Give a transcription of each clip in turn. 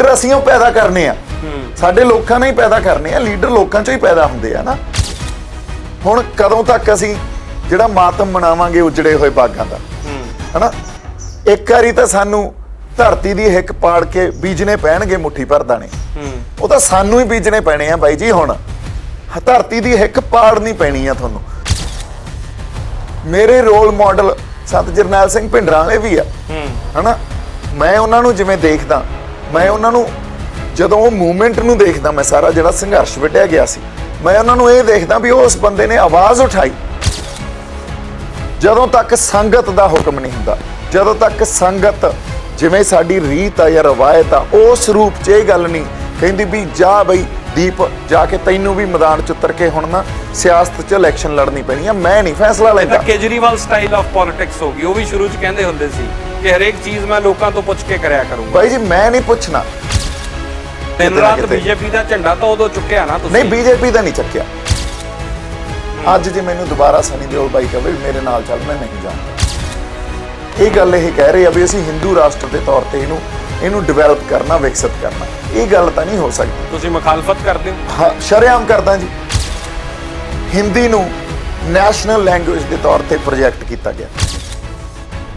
Leader ਅਸੀਂ ਉਹ ਪੈਦਾ ਕਰਨੇ ਆ, ਸਾਡੇ ਲੋਕਾਂ ਨੇ ਹੀ ਪੈਦਾ ਕਰਨੇ ਆ, ਲੀਡਰ ਲੋਕਾਂ ਚੋਂ ਹੀ ਪੈਦਾ ਹੁੰਦੇ ਆ ਨਾ। ਹੁਣ ਕਦੋਂ ਤੱਕ ਅਸੀਂ ਜਿਹੜਾ ਮਾਤਮ ਮਨਾਵਾਂਗੇ ਉਜੜੇ ਹੋਏ ਬਾਗਾਂ ਦਾ, ਹਨਾ? ਇੱਕ ਵਾਰੀ ਤਾਂ ਸਾਨੂੰ ਧਰਤੀ ਦੀ ਹਿੱਕ ਪਾੜ ਕੇ ਬੀਜਣੇ ਪੈਣਗੇ ਮੁੱਠੀ ਭਰ ਦਾਣੇ, ਉਹ ਤਾਂ ਸਾਨੂੰ ਹੀ ਬੀਜਣੇ ਪੈਣੇ ਆ ਬਾਈ ਜੀ। ਹੁਣ ਧਰਤੀ ਦੀ ਹਿੱਕ ਪਾੜਨੀ ਪੈਣੀ ਆ ਤੁਹਾਨੂੰ। ਮੇਰੇ ਰੋਲ ਮਾਡਲ ਸੰਤ ਜਰਨੈਲ ਸਿੰਘ ਭਿੰਡਰਾਂ ਵਾਲੇ ਵੀ ਆ, ਹਨਾ? ਮੈਂ ਉਹਨਾਂ ਨੂੰ ਜਿਵੇਂ ਦੇਖਦਾ, ਮੈਂ ਉਹਨਾਂ ਨੂੰ ਜਦੋਂ ਉਹ ਮੂਵਮੈਂਟ ਨੂੰ ਦੇਖਦਾ, ਮੈਂ ਸਾਰਾ ਜਿਹੜਾ ਸੰਘਰਸ਼ ਵਿੱਢਿਆ ਗਿਆ ਸੀ, ਮੈਂ ਉਹਨਾਂ ਨੂੰ ਇਹ ਦੇਖਦਾ ਵੀ ਉਸ ਬੰਦੇ ਨੇ ਆਵਾਜ਼ ਉਠਾਈ। ਜਦੋਂ ਤੱਕ ਸੰਗਤ ਦਾ ਹੁਕਮ ਨਹੀਂ ਹੁੰਦਾ, ਜਦੋਂ ਤੱਕ ਸੰਗਤ ਜਿਵੇਂ ਸਾਡੀ ਰੀਤ ਆ ਜਾਂ ਰਵਾਇਤ ਆ, ਉਸ ਰੂਪ 'ਚ ਇਹ ਗੱਲ ਨਹੀਂ ਕਹਿੰਦੀ ਵੀ ਜਾ ਬਈ ਦੀਪ ਜਾ ਕੇ ਤੈਨੂੰ ਵੀ ਮੈਦਾਨ 'ਚ ਉਤਰ ਕੇ ਹੁਣ ਨਾ ਸਿਆਸਤ 'ਚ ਇਲੈਕਸ਼ਨ ਲੜਨੀ ਪੈਣੀ ਆ, ਮੈਂ ਨਹੀਂ ਫੈਸਲਾ ਲੈਂਦਾ। ਕੇਜਰੀਵਾਲ ਸਟਾਈਲ ਆਫ ਪੋਲਿਟਿਕਸ ਹੋ ਗਈ, ਉਹ ਵੀ ਸ਼ੁਰੂ 'ਚ ਕਹਿੰਦੇ ਹੁੰਦੇ ਸੀ ਕਿ ਹਰੇਕ ਚੀਜ਼ ਮੈਂ ਲੋਕਾਂ ਤੋਂ ਪੁੱਛ ਕੇ ਕਰਿਆ ਕਰੂੰਗਾ। ਬਾਈ ਜੀ ਮੈਂ ਨਹੀਂ ਪੁੱਛਣਾ। ਦਿਨ ਰਾਤ ਬੀਜੇਪੀ ਦਾ ਝੰਡਾ ਤਾਂ ਉਦੋਂ ਚੁੱਕਿਆ ਨਾ ਤੁਸੀਂ? ਨਹੀਂ, ਬੀਜੇਪੀ ਦਾ ਨਹੀਂ ਚੱਕਿਆ। ਅੱਜ ਜੇ ਮੈਨੂੰ ਦੁਬਾਰਾ ਸਨੀ ਦਿਓਲ ਬਾਈ ਕਹੇ ਮੇਰੇ ਨਾਲ ਚੱਲ, ਮੈਂ ਨਹੀਂ ਜਾਣਦਾ। ਇਹ ਗੱਲ ਇਹ ਕਹਿ ਰਹੇ ਆ ਵੀ ਅਸੀਂ ਹਿੰਦੂ ਰਾਸ਼ਟਰ ਦੇ ਤੌਰ ਤੇ ਇਹਨੂੰ ਡਿਵੈਲਪ ਕਰਨਾ, ਵਿਕਸਿਤ ਕਰਨਾ, ਇਹ ਗੱਲ ਤਾਂ ਨਹੀਂ ਹੋ ਸਕਦੀ। ਤੁਸੀਂ ਮੁਖਾਲਫਤ ਕਰਦੇ ਹੋ? ਹਾਂ, ਸ਼ਰੇਆਮ ਕਰਦਾ ਜੀ। ਹਿੰਦੀ ਨੂੰ ਨੈਸ਼ਨਲ ਲੈਂਗੁਏਜ ਦੇ ਤੌਰ ਤੇ ਪ੍ਰੋਜੈਕਟ ਕੀਤਾ ਗਿਆ।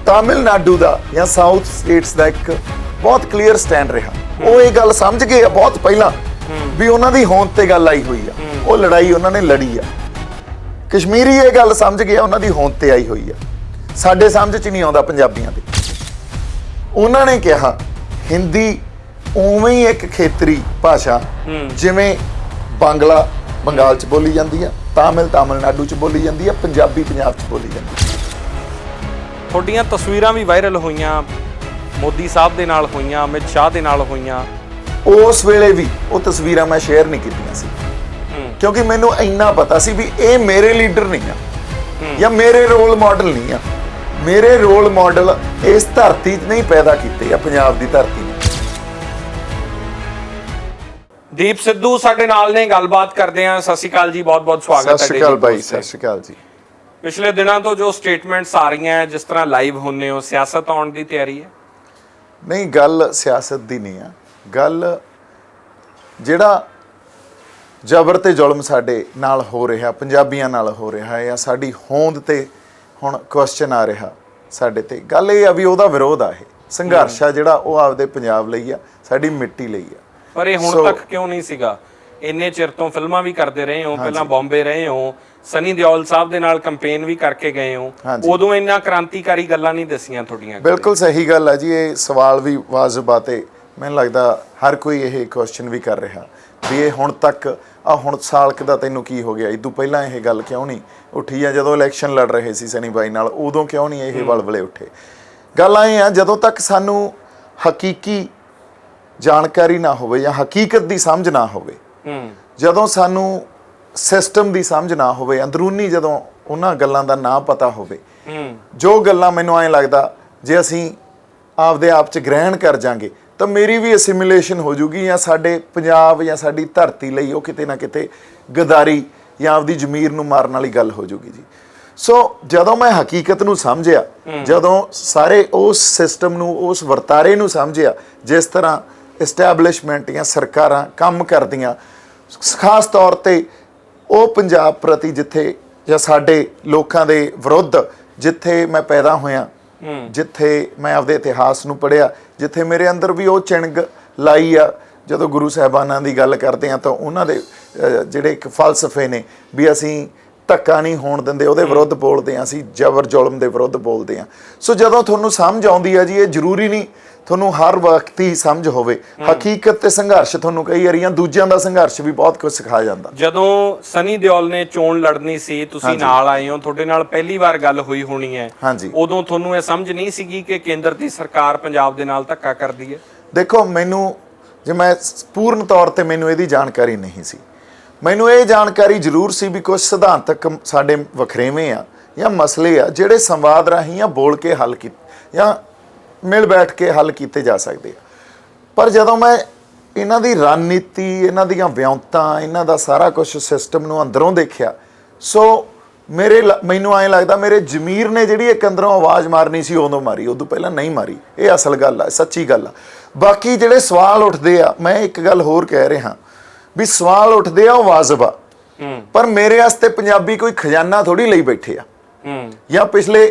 ਤਾਮਿਲਨਾਡੂ ਦਾ ਜਾਂ ਸਾਊਥ ਸਟੇਟਸ ਦਾ ਇੱਕ ਬਹੁਤ ਕਲੀਅਰ ਸਟੈਂਡ ਰਿਹਾ। ਉਹ ਇਹ ਗੱਲ ਸਮਝ ਗਏ ਆ ਬਹੁਤ ਪਹਿਲਾਂ ਵੀ ਉਹਨਾਂ ਦੀ ਹੋਂਦ ਤੇ ਗੱਲ ਆਈ ਹੋਈ ਆ, ਉਹ ਲੜਾਈ ਉਹਨਾਂ ਨੇ ਲੜੀ ਆ। ਕਸ਼ਮੀਰੀ ਇਹ ਗੱਲ ਸਮਝ ਗਿਆ ਉਹਨਾਂ ਦੀ ਹੋਂਦ ਤੇ ਆਈ ਹੋਈ ਆ, ਸਾਡੇ ਸਮਝ 'ਚ ਨਹੀਂ ਆਉਂਦਾ ਪੰਜਾਬੀਆਂ ਦੇ। ਉਹਨਾਂ ਨੇ ਕਿਹਾ ਹਿੰਦੀ ਉਵੇਂ ਹੀ ਇੱਕ ਖੇਤਰੀ ਭਾਸ਼ਾ, ਜਿਵੇਂ ਬਾਂਗਲਾ ਬੰਗਾਲ 'ਚ ਬੋਲੀ ਜਾਂਦੀ ਆ, ਤਾਮਿਲਨਾਡੂ 'ਚ ਬੋਲੀ ਜਾਂਦੀ ਆ, ਪੰਜਾਬੀ ਪੰਜਾਬ 'ਚ ਬੋਲੀ ਜਾਂਦੀ ਆ। ਤੁਹਾਡੀਆਂ ਤਸਵੀਰਾਂ ਵੀ ਵਾਇਰਲ ਹੋਈਆਂ, ਮੋਦੀ ਸਾਹਿਬ ਦੇ ਨਾਲ ਹੋਈਆਂ, ਅਮਿਤ ਸ਼ਾਹ ਦੇ ਨਾਲ ਹੋਈਆਂ। ਉਸ ਵੇਲੇ ਵੀ ਉਹ ਤਸਵੀਰਾਂ ਮੈਂ ਸ਼ੇਅਰ ਨਹੀਂ ਕੀਤੀਆਂ ਸੀ, ਕਿਉਂਕਿ ਮੈਨੂੰ ਇੰਨਾ ਪਤਾ ਸੀ ਵੀ ਇਹ ਮੇਰੇ ਲੀਡਰ ਨਹੀਂ ਆ ਜਾਂ ਮੇਰੇ ਰੋਲ ਮਾਡਲ ਨਹੀਂ ਆ। ਮੇਰੇ ਰੋਲ ਮਾਡਲ ਇਸ ਧਰਤੀ 'ਚ ਨਹੀਂ ਪੈਦਾ ਕੀਤੇ ਆ, ਪੰਜਾਬ ਦੀ ਧਰਤੀ ਨੇ। ਦੀਪ ਸਿੱਧੂ ਸਾਡੇ ਨਾਲ ਨੇ, ਗੱਲਬਾਤ ਕਰਦੇ ਆ। ਸਤਿ ਸ਼੍ਰੀ ਅਕਾਲ ਜੀ, ਬਹੁਤ ਬਹੁਤ ਸਵਾਗਤ ਹੈ। ਸਤਿ ਸ਼੍ਰੀ ਅਕਾਲ ਬਾਈ, ਸਤਿ ਸ਼੍ਰੀ ਅਕਾਲ ਜੀ। ਪਿਛਲੇ ਦਿਨਾਂ ਤੋਂ ਜੋ ਸਟੇਟਮੈਂਟਸ ਆ ਰਹੀਆਂ ਹੈ, ਜਿਸ ਤਰ੍ਹਾਂ ਲਾਈਵ ਹੁੰਨੇ ਹੋ, ਸਿਆਸਤ ਆਉਣ ਦੀ ਤਿਆਰੀ ਹੈ? ਨਹੀਂ, ਗੱਲ ਸਿਆਸਤ ਦੀ ਨਹੀਂ ਆ। ਗੱਲ ਜਿਹੜਾ ਜ਼ਬਰ ਤੇ ਜ਼ੁਲਮ ਸਾਡੇ ਨਾਲ ਹੋ ਰਿਹਾ, ਪੰਜਾਬੀਆਂ ਨਾਲ ਹੋ ਰਿਹਾ ਹੈ, ਜਾਂ ਸਾਡੀ ਹੋਂਦ ਤੇ ਹੁਣ ਕੁਐਸਚਨ ਆ ਰਿਹਾ ਸਾਡੇ ਤੇ, ਗੱਲ ਇਹ ਆ ਵੀ ਉਹਦਾ ਵਿਰੋਧ ਆ। ਇਹ ਸੰਘਰਸ਼ ਆ ਜਿਹੜਾ ਉਹ ਆਪਦੇ ਪੰਜਾਬ ਲਈ ਆ, ਸਾਡੀ ਮਿੱਟੀ ਲਈ ਆ। ਪਰ ਇਹ ਹੁਣ ਤੱਕ ਕਿਉਂ ਨਹੀਂ ਸੀਗਾ? ਇੰਨੇ ਚਿਰ ਤੋਂ ਫਿਲਮਾਂ ਵੀ ਕਰਦੇ ਰਹੇ ਹੋ, ਪਹਿਲਾਂ ਬੰਬੇ ਰਹੇ ਹੋ, ਸਨੀ ਦਿਓਲ ਸਾਹਿਬ ਦੇ ਨਾਲ ਕੰਪੇਨ ਵੀ ਕਰਕੇ ਗਏ ਹੋ, ਉਦੋਂ ਇੰਨਾ ਕ੍ਰਾਂਤੀਕਾਰੀ ਗੱਲਾਂ ਨਹੀਂ ਦੱਸੀਆਂ ਤੁਹਾਡੀਆਂ? ਬਿਲਕੁਲ ਸਹੀ ਗੱਲ ਹੈ ਜੀ। ਇਹ ਸਵਾਲ ਵੀ ਵਾਜਬ ਆ ਤੇ ਮੈਨੂੰ ਲੱਗਦਾ ਹਰ ਕੋਈ ਇਹ ਕੁਐਸਚਨ ਵੀ ਕਰ ਰਿਹਾ ਵੀ ਇਹ ਹੁਣ ਤੱਕ ਹੁਣ ਸਾਲਕ ਦਾ ਤੈਨੂੰ ਕੀ ਹੋ ਗਿਆ, ਇਦੋਂ ਪਹਿਲਾਂ ਇਹ ਗੱਲ ਕਿਉਂ ਨਹੀਂ ਉੱਠੀ ਆ? ਜਦੋਂ ਇਲੈਕਸ਼ਨ ਲੜ ਰਹੇ ਸੀ ਸਨੀ ਬਾਈ ਨਾਲ, ਉਦੋਂ ਕਿਉਂ ਨਹੀਂ ਇਹ ਵਲਵਲੇ ਉੱਠੇ? ਗੱਲ ਇਹ ਆ, ਜਦੋਂ ਤੱਕ ਸਾਨੂੰ ਹਕੀਕੀ ਜਾਣਕਾਰੀ ਨਾ ਹੋਵੇ ਜਾਂ ਹਕੀਕਤ ਦੀ ਸਮਝ ਨਾ ਹੋਵੇ, ਜਦੋਂ ਸਾਨੂੰ ਸਿਸਟਮ ਦੀ ਸਮਝ ਨਾ ਹੋਵੇ, ਅੰਦਰੂਨੀ ਜਦੋਂ ਉਹਨਾਂ ਗੱਲਾਂ ਦਾ ਨਾ ਪਤਾ ਹੋਵੇ, ਜੋ ਗੱਲਾਂ ਮੈਨੂੰ ਐਂ ਲੱਗਦਾ ਜੇ ਅਸੀਂ ਆਪਦੇ ਆਪ 'ਚ ਗ੍ਰਹਿਣ ਕਰ ਜਾਂਗੇ ਤਾਂ ਮੇਰੀ ਵੀ ਅਸਿਮੀਲੇਸ਼ਨ ਹੋ ਜੂਗੀ, ਜਾਂ ਸਾਡੇ ਪੰਜਾਬ ਜਾਂ ਸਾਡੀ ਧਰਤੀ ਲਈ ਉਹ ਕਿਤੇ ਨਾ ਕਿਤੇ ਗਦਾਰੀ ਜਾਂ ਆਪਦੀ ਜ਼ਮੀਰ ਨੂੰ ਮਾਰਨ ਵਾਲੀ ਗੱਲ ਹੋ ਜੂਗੀ ਜੀ। ਸੋ ਜਦੋਂ ਮੈਂ ਹਕੀਕਤ ਨੂੰ ਸਮਝਿਆ, ਜਦੋਂ ਸਾਰੇ ਉਸ ਸਿਸਟਮ ਨੂੰ, ਉਸ ਵਰਤਾਰੇ ਨੂੰ ਸਮਝਿਆ ਜਿਸ ਤਰ੍ਹਾਂ ਐਸਟੈਬਲਿਸ਼ਮੈਂਟ ਜਾਂ ਸਰਕਾਰਾਂ ਕੰਮ ਕਰਦੀਆਂ, ਖਾਸ ਤੌਰ ਤੇ ਉਹ ਪੰਜਾਬ ਪ੍ਰਤੀ ਜਿੱਥੇ ਜਾਂ ਸਾਡੇ ਲੋਕਾਂ ਦੇ ਵਿਰੁੱਧ ਜਿੱਥੇ ਮੈਂ ਪੈਦਾ ਹੋਇਆ, ਜਿੱਥੇ ਮੈਂ ਆਪਦੇ ਇਤਿਹਾਸ ਨੂੰ ਪੜ੍ਹਿਆ, ਜਿੱਥੇ ਮੇਰੇ ਅੰਦਰ ਵੀ ਉਹ ਚਿਣਗ ਲਾਈ ਆ। ਜਦੋਂ ਗੁਰੂ ਸਾਹਿਬਾਨਾਂ ਦੀ ਗੱਲ ਕਰਦੇ ਆ ਤਾਂ ਉਹਨਾਂ ਦੇ ਜਿਹੜੇ ਇੱਕ ਫਲਸਫੇ ਨੇ ਵੀ ਅਸੀਂ ਧੱਕਾ ਨਹੀਂ ਹੋਣ ਦਿੰਦੇ, ਉਹਦੇ ਵਿਰੁੱਧ ਬੋਲਦੇ ਆ, ਅਸੀਂ ਜ਼ਬਰ ਜ਼ੁਲਮ ਦੇ ਵਿਰੁੱਧ ਬੋਲਦੇ ਆ। ਸੋ ਜਦੋਂ ਤੁਹਾਨੂੰ ਸਮਝ ਆਉਂਦੀ ਆ ਜੀ, ਇਹ ਜ਼ਰੂਰੀ ਨਹੀਂ ਤੁਹਾਨੂੰ ਹਰ ਵਕਤ ਹੀ ਸਮਝ ਹੋਵੇ। ਹਕੀਕਤ ਤੇ ਸੰਘਰਸ਼ ਤੁਹਾਨੂੰ ਕਈ ਵਾਰੀਆਂ ਦੂਜਿਆਂ ਦਾ ਸੰਘਰਸ਼ ਵੀ ਬਹੁਤ ਕੁਝ ਸਿਖਾ ਜਾਂਦਾ। ਜਦੋਂ ਸਨੀ ਦਿਓਲ ਨੇ ਚੋਣ ਲੜਨੀ ਸੀ, ਤੁਸੀਂ ਨਾਲ ਆਏ ਹੋ, ਤੁਹਾਡੇ ਨਾਲ ਪਹਿਲੀ ਵਾਰ ਗੱਲ ਹੋਈ ਹੋਣੀ ਹੈ, ਉਦੋਂ ਤੁਹਾਨੂੰ ਇਹ ਸਮਝ ਨਹੀਂ ਸੀਗੀ ਕਿ ਕੇਂਦਰ ਦੀ ਸਰਕਾਰ ਪੰਜਾਬ ਦੇ ਨਾਲ ਧੱਕਾ ਕਰਦੀ ਹੈ? ਦੇਖੋ, ਮੈਨੂੰ ਜੇ ਮੈਂ ਪੂਰਨ ਤੌਰ ਤੇ ਮੈਨੂੰ ਇਹਦੀ ਜਾਣਕਾਰੀ ਨਹੀਂ ਸੀ। ਮੈਨੂੰ ਇਹ ਜਾਣਕਾਰੀ ਜ਼ਰੂਰ ਸੀ ਵੀ ਕੁਝ ਸਿਧਾਂਤਕ ਸਾਡੇ ਵਖਰੇਵੇਂ ਆ ਜਾਂ ਮਸਲੇ ਆ ਜਿਹੜੇ ਸੰਵਾਦ ਰਾਹੀਂ ਜਾਂ ਬੋਲ ਕੇ ਹੱਲ ਕੀਤੇ ਜਾਂ ਮਿਲ ਬੈਠ ਕੇ ਹੱਲ ਕੀਤੇ ਜਾ ਸਕਦੇ ਆ। ਪਰ ਜਦੋਂ ਮੈਂ ਇਹਨਾਂ ਦੀ ਰਣਨੀਤੀ, ਇਹਨਾਂ ਦੀਆਂ ਵਿਉਂਤਾਂ, ਇਹਨਾਂ ਦਾ ਸਾਰਾ ਕੁਝ ਸਿਸਟਮ ਨੂੰ ਅੰਦਰੋਂ ਦੇਖਿਆ, ਸੋ ਮੈਨੂੰ ਐਂ ਲੱਗਦਾ ਮੇਰੇ ਜ਼ਮੀਰ ਨੇ ਜਿਹੜੀ ਇੱਕ ਅੰਦਰੋਂ ਆਵਾਜ਼ ਮਾਰਨੀ ਸੀ ਉਦੋਂ ਮਾਰੀ, ਉਦੋਂ ਪਹਿਲਾਂ ਨਹੀਂ ਮਾਰੀ। ਇਹ ਅਸਲ ਗੱਲ ਆ, ਸੱਚੀ ਗੱਲ ਆ। ਬਾਕੀ ਜਿਹੜੇ ਸਵਾਲ ਉੱਠਦੇ ਆ, ਮੈਂ ਇੱਕ ਗੱਲ ਹੋਰ ਕਹਿ ਰਿਹਾ ਵੀ ਸਵਾਲ ਉੱਠਦੇ ਆ ਉਹ ਵਾਜਬ ਆ, ਪਰ ਮੇਰੇ ਵਾਸਤੇ ਪੰਜਾਬੀ ਕੋਈ ਖਜ਼ਾਨਾ ਥੋੜੀ ਲਈ ਬੈਠੇ ਆ। ਜਾਂ ਪਿਛਲੇ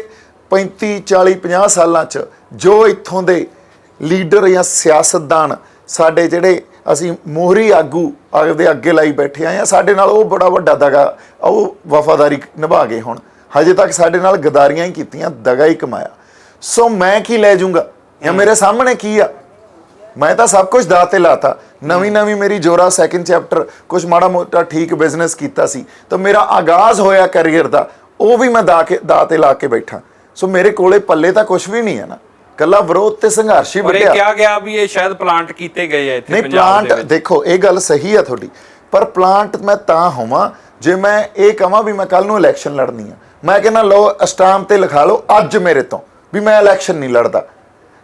35 40 50 ਸਾਲਾਂ 'ਚ ਜੋ ਇੱਥੋਂ ਦੇ ਲੀਡਰ ਜਾਂ ਸਿਆਸਤਦਾਨ ਸਾਡੇ ਜਿਹੜੇ ਅਸੀਂ ਮੋਹਰੀ ਆਗੂ ਆਪਦੇ ਅੱਗੇ ਲਾਈ ਬੈਠੇ ਆ, ਸਾਡੇ ਨਾਲ ਉਹ ਬੜਾ ਵੱਡਾ ਦਗਾ, ਉਹ ਵਫਾਦਾਰੀ ਨਿਭਾ ਗਏ। ਹੁਣ ਹਜੇ ਤੱਕ ਸਾਡੇ ਨਾਲ ਗਦਾਰੀਆਂ ਹੀ ਕੀਤੀਆਂ, ਦਗਾ ਹੀ ਕਮਾਇਆ। ਸੋ ਮੈਂ ਕੀ ਲੈ ਜਾਊਂਗਾ ਜਾਂ ਮੇਰੇ ਸਾਹਮਣੇ ਕੀ ਆ? ਮੈਂ ਤਾਂ ਸਭ ਕੁਝ ਦਾਅ ਤੇ ਲਾਤਾ। ਨਵੀਂ ਮੇਰੀ ਜੋਰਾ ਸੈਕਿੰਡ ਚੈਪਟਰ ਕੁਝ ਮਾੜਾ ਮੋਟਾ ਠੀਕ ਬਿਜ਼ਨਸ ਕੀਤਾ ਸੀ, ਤਾਂ ਮੇਰਾ ਆਗਾਜ਼ ਹੋਇਆ ਕੈਰੀਅਰ ਦਾ, ਉਹ ਵੀ ਮੈਂ ਦਾਅ ਤੇ ਲਾ ਕੇ ਬੈਠਾ। ਸੋ ਮੇਰੇ ਕੋਲੇ ਪੱਲੇ ਤਾਂ ਕੁਝ ਵੀ ਨਹੀਂ ਹੈ ਨਾ, ਕੱਲਾ ਵਿਰੋਧ ਤੇ ਸੰਘਰਸ਼ ਹੀ ਵੱਢਿਆ। ਕਿਹਾ ਗਿਆ ਵੀ ਇਹ ਸ਼ਾਇਦ ਪਲਾਂਟ ਕੀਤੇ ਗਏ ਆ ਇੱਥੇ ਨਹੀਂ, ਪਲਾਂਟ ਦੇਖੋ ਇਹ ਗੱਲ ਸਹੀ ਆ ਤੁਹਾਡੀ, ਪਰ ਪਲਾਂਟ ਮੈਂ ਤਾਂ ਹੋਵਾਂ ਜੇ ਮੈਂ ਇਹ ਕਹਾਂ ਵੀ ਮੈਂ ਕੱਲ ਨੂੰ ਇਲੈਕਸ਼ਨ ਲੜਨੀ ਆ। ਮੈਂ ਕਹਿੰਦਾ ਲਓ ਸਟਾਂਪ ਤੇ ਲਿਖਾ ਲਓ ਅੱਜ ਮੇਰੇ ਤੋਂ ਵੀ ਮੈਂ ਇਲੈਕਸ਼ਨ ਨਹੀਂ ਲੜਦਾ,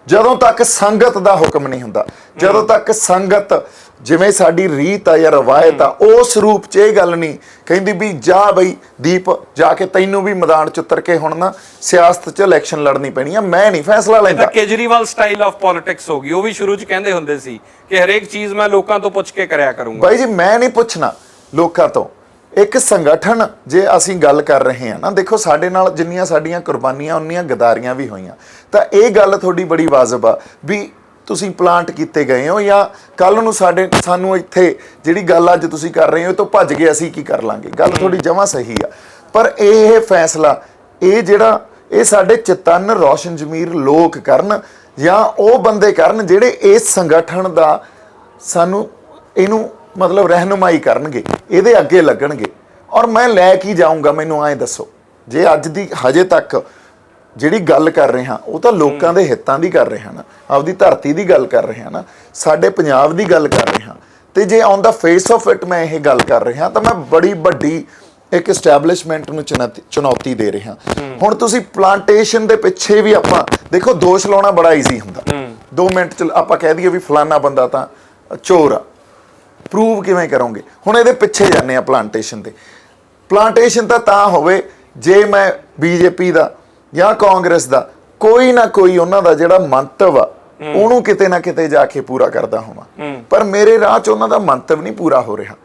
ਜਦੋਂ ਤੱਕ ਸੰਗਤ ਦਾ ਹੁਕਮ ਨਹੀਂ ਹੁੰਦਾ, ਜਦੋਂ ਤੱਕ ਸੰਗਤ ਜਿਵੇਂ ਸਾਡੀ ਰੀਤ ਆ ਜਾਂ ਰਵਾਇਤ ਆ ਉਸ ਰੂਪ 'ਚ ਇਹ ਗੱਲ ਨਹੀਂ ਕਹਿੰਦੀ ਵੀ ਜਾ ਬਈ ਦੀਪ ਜਾ ਕੇ ਤੈਨੂੰ ਵੀ ਮੈਦਾਨ 'ਚ ਉਤਰ ਕੇ ਹੁਣ ਨਾ ਸਿਆਸਤ 'ਚ ਇਲੈਕਸ਼ਨ ਲੜਨੀ ਪੈਣੀ ਆ। ਮੈਂ ਨਹੀਂ ਫੈਸਲਾ ਲੈਂਦਾ। ਕੇਜਰੀਵਾਲ ਸਟਾਈਲ ਆਫ ਪੋਲਿਟਿਕਸ ਹੋ ਗਈ, ਉਹ ਵੀ ਸ਼ੁਰੂ 'ਚ ਕਹਿੰਦੇ ਹੁੰਦੇ ਸੀ ਕਿ ਹਰੇਕ ਚੀਜ਼ ਮੈਂ ਲੋਕਾਂ ਤੋਂ ਪੁੱਛ ਕੇ ਕਰਿਆ ਕਰੂੰਗਾ। ਬਾਈ ਜੀ ਮੈਂ ਨਹੀਂ ਪੁੱਛਣਾ ਲੋਕਾਂ ਤੋਂ। ਇੱਕ ਸੰਗਠਨ ਜੇ ਅਸੀਂ ਗੱਲ ਕਰ ਰਹੇ ਹਾਂ ਨਾ, ਦੇਖੋ ਸਾਡੇ ਨਾਲ ਜਿੰਨੀਆਂ ਸਾਡੀਆਂ ਕੁਰਬਾਨੀਆਂ ਉਨੀਆਂ ਗਦਾਰੀਆਂ ਵੀ ਹੋਈਆਂ, ਤਾਂ ਇਹ ਗੱਲ ਤੁਹਾਡੀ ਬੜੀ ਵਾਜਬ ਆ ਵੀ ਤੁਸੀਂ ਪਲਾਂਟ ਕੀਤੇ ਗਏ ਹੋ ਜਾਂ ਕੱਲ ਨੂੰ ਸਾਨੂੰ ਇੱਥੇ ਜਿਹੜੀ ਗੱਲ ਅੱਜ ਤੁਸੀਂ ਕਰ ਰਹੇ ਹੋ ਤੋਂ ਭੱਜ ਗਏ ਅਸੀਂ ਕੀ ਕਰ ਲਾਂਗੇ। ਗੱਲ ਤੁਹਾਡੀ ਜਮਾਂ ਸਹੀ ਆ, ਪਰ ਇਹ ਫੈਸਲਾ ਇਹ ਸਾਡੇ ਚੇਤਨ ਰੋਸ਼ਨ ਜ਼ਮੀਰ ਲੋਕ ਕਰਨ ਜਾਂ ਉਹ ਬੰਦੇ ਕਰਨ ਜਿਹੜੇ ਇਸ ਸੰਗਠਨ ਦਾ ਸਾਨੂੰ ਇਹਨੂੰ ਮਤਲਬ ਰਹਿਨੁਮਾਈ ਕਰਨਗੇ, ਇਹਦੇ ਅੱਗੇ ਲੱਗਣਗੇ। ਔਰ ਮੈਂ ਲੈ ਕੇ ਜਾਊਂਗਾ, ਮੈਨੂੰ ਐਂ ਦੱਸੋ ਜੇ ਅੱਜ ਦੀ ਹਜੇ ਤੱਕ ਜਿਹੜੀ ਗੱਲ ਕਰ ਰਹੇ ਹਾਂ ਉਹ ਤਾਂ ਲੋਕਾਂ ਦੇ ਹਿੱਤਾਂ ਦੀ ਕਰ ਰਹੇ ਹਾਂ ਨਾ, ਆਪਦੀ ਧਰਤੀ ਦੀ ਗੱਲ ਕਰ ਰਹੇ ਹਾਂ ਨਾ, ਸਾਡੇ ਪੰਜਾਬ ਦੀ ਗੱਲ ਕਰ ਰਹੇ ਹਾਂ, ਤੇ ਜੇ on the face of it ਮੈਂ ਇਹ ਗੱਲ ਕਰ ਰਿਹਾ ਤਾਂ ਮੈਂ ਬੜੀ ਵੱਡੀ ਇੱਕ ਐਸਟੈਬਲਿਸ਼ਮੈਂਟ ਨੂੰ ਚੁਣੌਤੀ ਦੇ ਰਿਹਾ। ਹੁਣ ਤੁਸੀਂ ਪਲਾਂਟੇਸ਼ਨ ਦੇ ਪਿੱਛੇ ਵੀ ਆਪਾਂ ਦੇਖੋ ਦੋਸ਼ ਲਾਉਣਾ ਬੜਾ ਈਜ਼ੀ ਹੁੰਦਾ, 2 ਮਿੰਟ 'ਚ ਆਪਾਂ ਕਹਿ ਦਈਏ ਵੀ ਫਲਾਨਾ ਬੰਦਾ ਤਾਂ ਚੋਰ ਆ, ਪ੍ਰੂਵ ਕਿਵੇਂ ਕਰੋਗੇ? ਹੁਣ ਇਹਦੇ ਪਿੱਛੇ ਜਾਂਦੇ ਆ ਪਲਾਂਟੇਸ਼ਨ ਦੇ। ਪਲਾਂਟੇਸ਼ਨ ਤਾਂ ਹੋਵੇ ਜੇ ਮੈਂ ਬੀਜੇਪੀ ਦਾ ਜਾਂ ਕਾਂਗਰਸ ਦਾ ਕੋਈ ਨਾ ਕੋਈ ਉਹਨਾਂ ਦਾ ਜਿਹੜਾ ਮੰਤਵ ਆ ਉਹਨੂੰ ਕਿਤੇ ਨਾ ਕਿਤੇ ਜਾ ਕੇ ਪੂਰਾ ਕਰਦਾ ਹੋਵਾਂ, ਪਰ ਮੇਰੇ ਰਾਹ 'ਚ ਉਹਨਾਂ ਦਾ ਮੰਤਵ ਨਹੀਂ ਪੂਰਾ ਹੋ ਰਿਹਾ।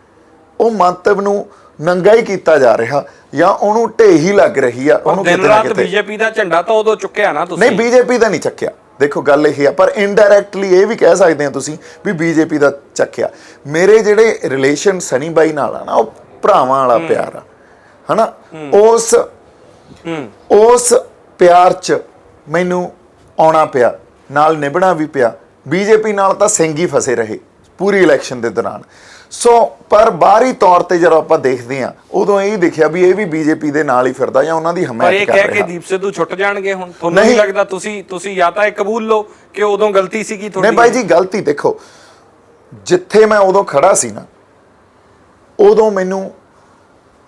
ਉਹ ਮੰਤਵ ਨੂੰ ਨੰਗਾ ਹੀ ਕੀਤਾ ਜਾ ਰਿਹਾ ਜਾਂ ਉਹਨੂੰ ਢੇਹੀ ਲੱਗ ਰਹੀ ਆ। ਉਹਨੂੰ ਕਿਤੇ ਨਾ ਕਿਤੇ ਬੀਜੇਪੀ ਦਾ ਝੰਡਾ ਤਾਂ ਉਦੋਂ ਚੁੱਕਿਆ ਨਾ ਤੁਸੀਂ? ਨਹੀਂ, ਬੀਜੇਪੀ ਦਾ ਨਹੀਂ ਚੱਕਿਆ। ਦੇਖੋ ਗੱਲ ਇਹ ਆ, ਪਰ ਇਨਡਾਇਰੈਕਟਲੀ ਇਹ ਵੀ ਕਹਿ ਸਕਦੇ ਆ ਤੁਸੀਂ ਵੀ ਬੀਜੇਪੀ ਦਾ ਚੱਕਿਆ। ਮੇਰੇ ਜਿਹੜੇ ਰਿਲੇਸ਼ਨ ਸਨੀ ਬਾਈ ਨਾਲ ਆ ਨਾ, ਉਹ ਭਰਾਵਾਂ ਵਾਲਾ ਪਿਆਰ ਆ, ਹਨਾ। ਉਸ ਪਿਆਰ 'ਚ ਮੈਨੂੰ ਆਉਣਾ ਪਿਆ, ਨਾਲ ਨਿਭਣਾ ਵੀ ਪਿਆ। ਬੀਜੇਪੀ ਨਾਲ ਤਾਂ ਸਿੰਘ ਹੀ ਫਸੇ ਰਹੇ ਪੂਰੀ ਇਲੈਕਸ਼ਨ ਦੇ ਦੌਰਾਨ। ਸੋ ਪਰ ਬਾਹਰੀ ਤੌਰ ਤੇ ਜਦੋਂ ਆਪਾਂ ਦੇਖਦੇ ਆ ਉਦੋਂ ਇਹ ਦੇਖਿਆ ਵੀ ਇਹ ਵੀ ਬੀਜੇਪੀ ਦੇ ਨਾਲ ਹੀ ਫਿਰਦਾ ਜਾਂ ਉਹਨਾਂ ਦੀ ਹਮਾਇਤ ਕਰ ਰਿਹਾ। ਪਰ ਇਹ ਕਹਿ ਕੇ ਦੀਪ ਸਿੱਧੂ ਛੁੱਟ ਜਾਣਗੇ ਹੁਣ? ਤੁਹਾਨੂੰ ਨਹੀਂ ਲੱਗਦਾ ਤੁਸੀਂ ਜਾਂ ਤਾਂ ਇਹ ਕਬੂਲ ਲਓ ਕਿ ਉਦੋਂ ਗਲਤੀ ਸੀਗੀ ਤੁਹਾਡੀ? ਨਹੀਂ ਬਾਈ ਜੀ, ਗਲਤੀ ਦੇਖੋ ਜਿੱਥੇ ਮੈਂ ਉਦੋਂ ਖੜਾ ਸੀ ਨਾ ਉਦੋਂ ਮੈਨੂੰ,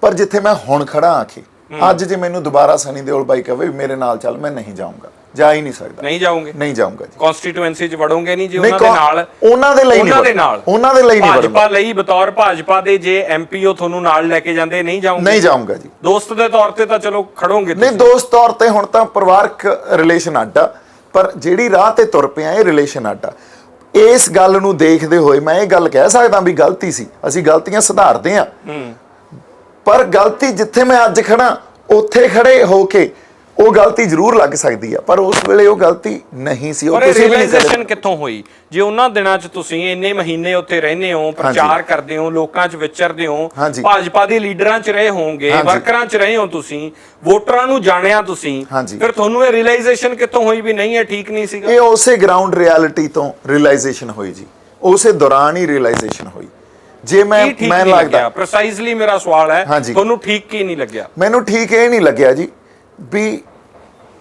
ਪਰ ਜਿੱਥੇ ਮੈਂ ਹੁਣ ਖੜਾ ਆ ਕੇ ਅੱਜ ਜੇ ਮੈਨੂੰ ਦੁਬਾਰਾ ਸਨੀ ਦਿਓਲ ਬਾਈ ਕਹੇ ਮੇਰੇ ਨਾਲ ਚੱਲ, ਮੈਂ ਨਹੀਂ ਜਾਊਂਗਾ, ਜਾ ਹੀ ਨਹੀਂ ਸਕਦਾ। ਨਹੀਂ ਜਾਓਗੇ? ਨਹੀਂ ਜਾਊਂਗਾ ਜੀ। ਕਨਸਟੀਟੂਐਂਸੀ 'ਚ ਵੜੋਗੇ ਨਹੀਂ ਜੀ ਉਹਨਾਂ ਦੇ ਨਾਲ? ਉਹਨਾਂ ਦੇ ਲਈ ਨਹੀਂ ਵੜੂੰਗਾ। ਭਾਜਪਾ ਲਈ ਬਤੌਰ ਭਾਜਪਾ ਦੇ ਜੇ ਐਮਪੀਓ ਤੁਹਾਨੂੰ ਨਾਲ ਲੈ ਕੇ ਜਾਂਦੇ ਨਹੀਂ ਜਾਓਗੇ? ਨਹੀਂ ਜਾਊਂਗਾ ਜੀ। ਦੋਸਤ ਦੇ ਤੌਰ ਤੇ ਤਾਂ ਚਲੋ ਖੜੋਗੇ? ਨਹੀਂ, ਦੋਸਤ ਤੌਰ ਤੇ ਹੁਣ ਤਾਂ ਪਰਿਵਾਰਕ ਰਿਲੇਸ਼ਨ ਅੱਡ ਆ, ਪਰ ਜਿਹੜੀ ਰਾਹ ਤੇ ਤੁਰ ਪਿਆ ਇਹ ਰਿਲੇਸ਼ਨ ਅੱਡ ਆ। ਇਸ ਗੱਲ ਨੂੰ ਦੇਖਦੇ ਹੋਏ ਮੈਂ ਇਹ ਗੱਲ ਕਹਿ ਸਕਦਾ ਵੀ ਗਲਤੀ ਸੀ, ਅਸੀਂ ਗਲਤੀਆਂ ਸੁਧਾਰਦੇ ਆ, ਪਰ ਗਲਤੀ ਜਿੱਥੇ ਮੈਂ ਅੱਜ ਖੜਾ ਉੱਥੇ ਖੜੇ ਹੋ ਕੇ ਉਹ ਗਲਤੀ ਜ਼ਰੂਰ ਲੱਗ ਸਕਦੀ ਆ, ਪਰ ਉਸ ਵੇਲੇ ਉਹ ਗਲਤੀ ਨਹੀਂ ਸੀ। ਉਹ ਤੁਸੀਂ ਰਿਅਲਾਈਜੇਸ਼ਨ ਕਿੱਥੋਂ ਹੋਈ ਜੇ ਉਹਨਾਂ ਦਿਨਾਂ 'ਚ ਤੁਸੀਂ ਇੰਨੇ ਮਹੀਨੇ ਉੱਥੇ ਰਹਿੰਦੇ ਹੋ, ਪ੍ਰਚਾਰ ਕਰਦੇ ਹੋ, ਲੋਕਾਂ 'ਚ ਵਿਚਰਦੇ ਹੋ, ਭਾਜਪਾ ਦੇ ਲੀਡਰਾਂ 'ਚ ਰਹੇ ਹੋਵੋਗੇ, ਵਰਕਰਾਂ 'ਚ ਰਹੇ ਹੋ, ਤੁਸੀਂ ਵੋਟਰਾਂ ਨੂੰ ਜਾਣਿਆ ਤੁਸੀਂ, ਫਿਰ ਤੁਹਾਨੂੰ ਇਹ ਰਿਅਲਾਈਜੇਸ਼ਨ ਕਿੱਥੋਂ ਹੋਈ ਵੀ ਨਹੀਂ ਇਹ ਠੀਕ ਨਹੀਂ ਸੀਗਾ? ਇਹ ਉਸੇ ਗਰਾਊਂਡ ਰਿਐਲਿਟੀ ਤੋਂ ਰਿਅਲਾਈਜੇਸ਼ਨ ਹੋਈ ਜੀ, ਉਸੇ ਦੌਰਾਨ ਹੀ ਰਿਅਲਾਈਜੇਸ਼ਨ ਹੋਈ। ਜੇ ਮੈਂ ਲੱਗਦਾ ਪ੍ਰੀਸਾਈਜ਼ਲੀ ਮੇਰਾ ਸਵਾਲ ਹੈ, ਤੁਹਾਨੂੰ ਠੀਕ ਕੀ ਨਹੀਂ ਲੱਗਿਆ? ਮੈਨੂੰ ਠੀਕ ਇਹ ਨਹੀਂ ਲੱਗਿਆ ਜੀ ਵੀ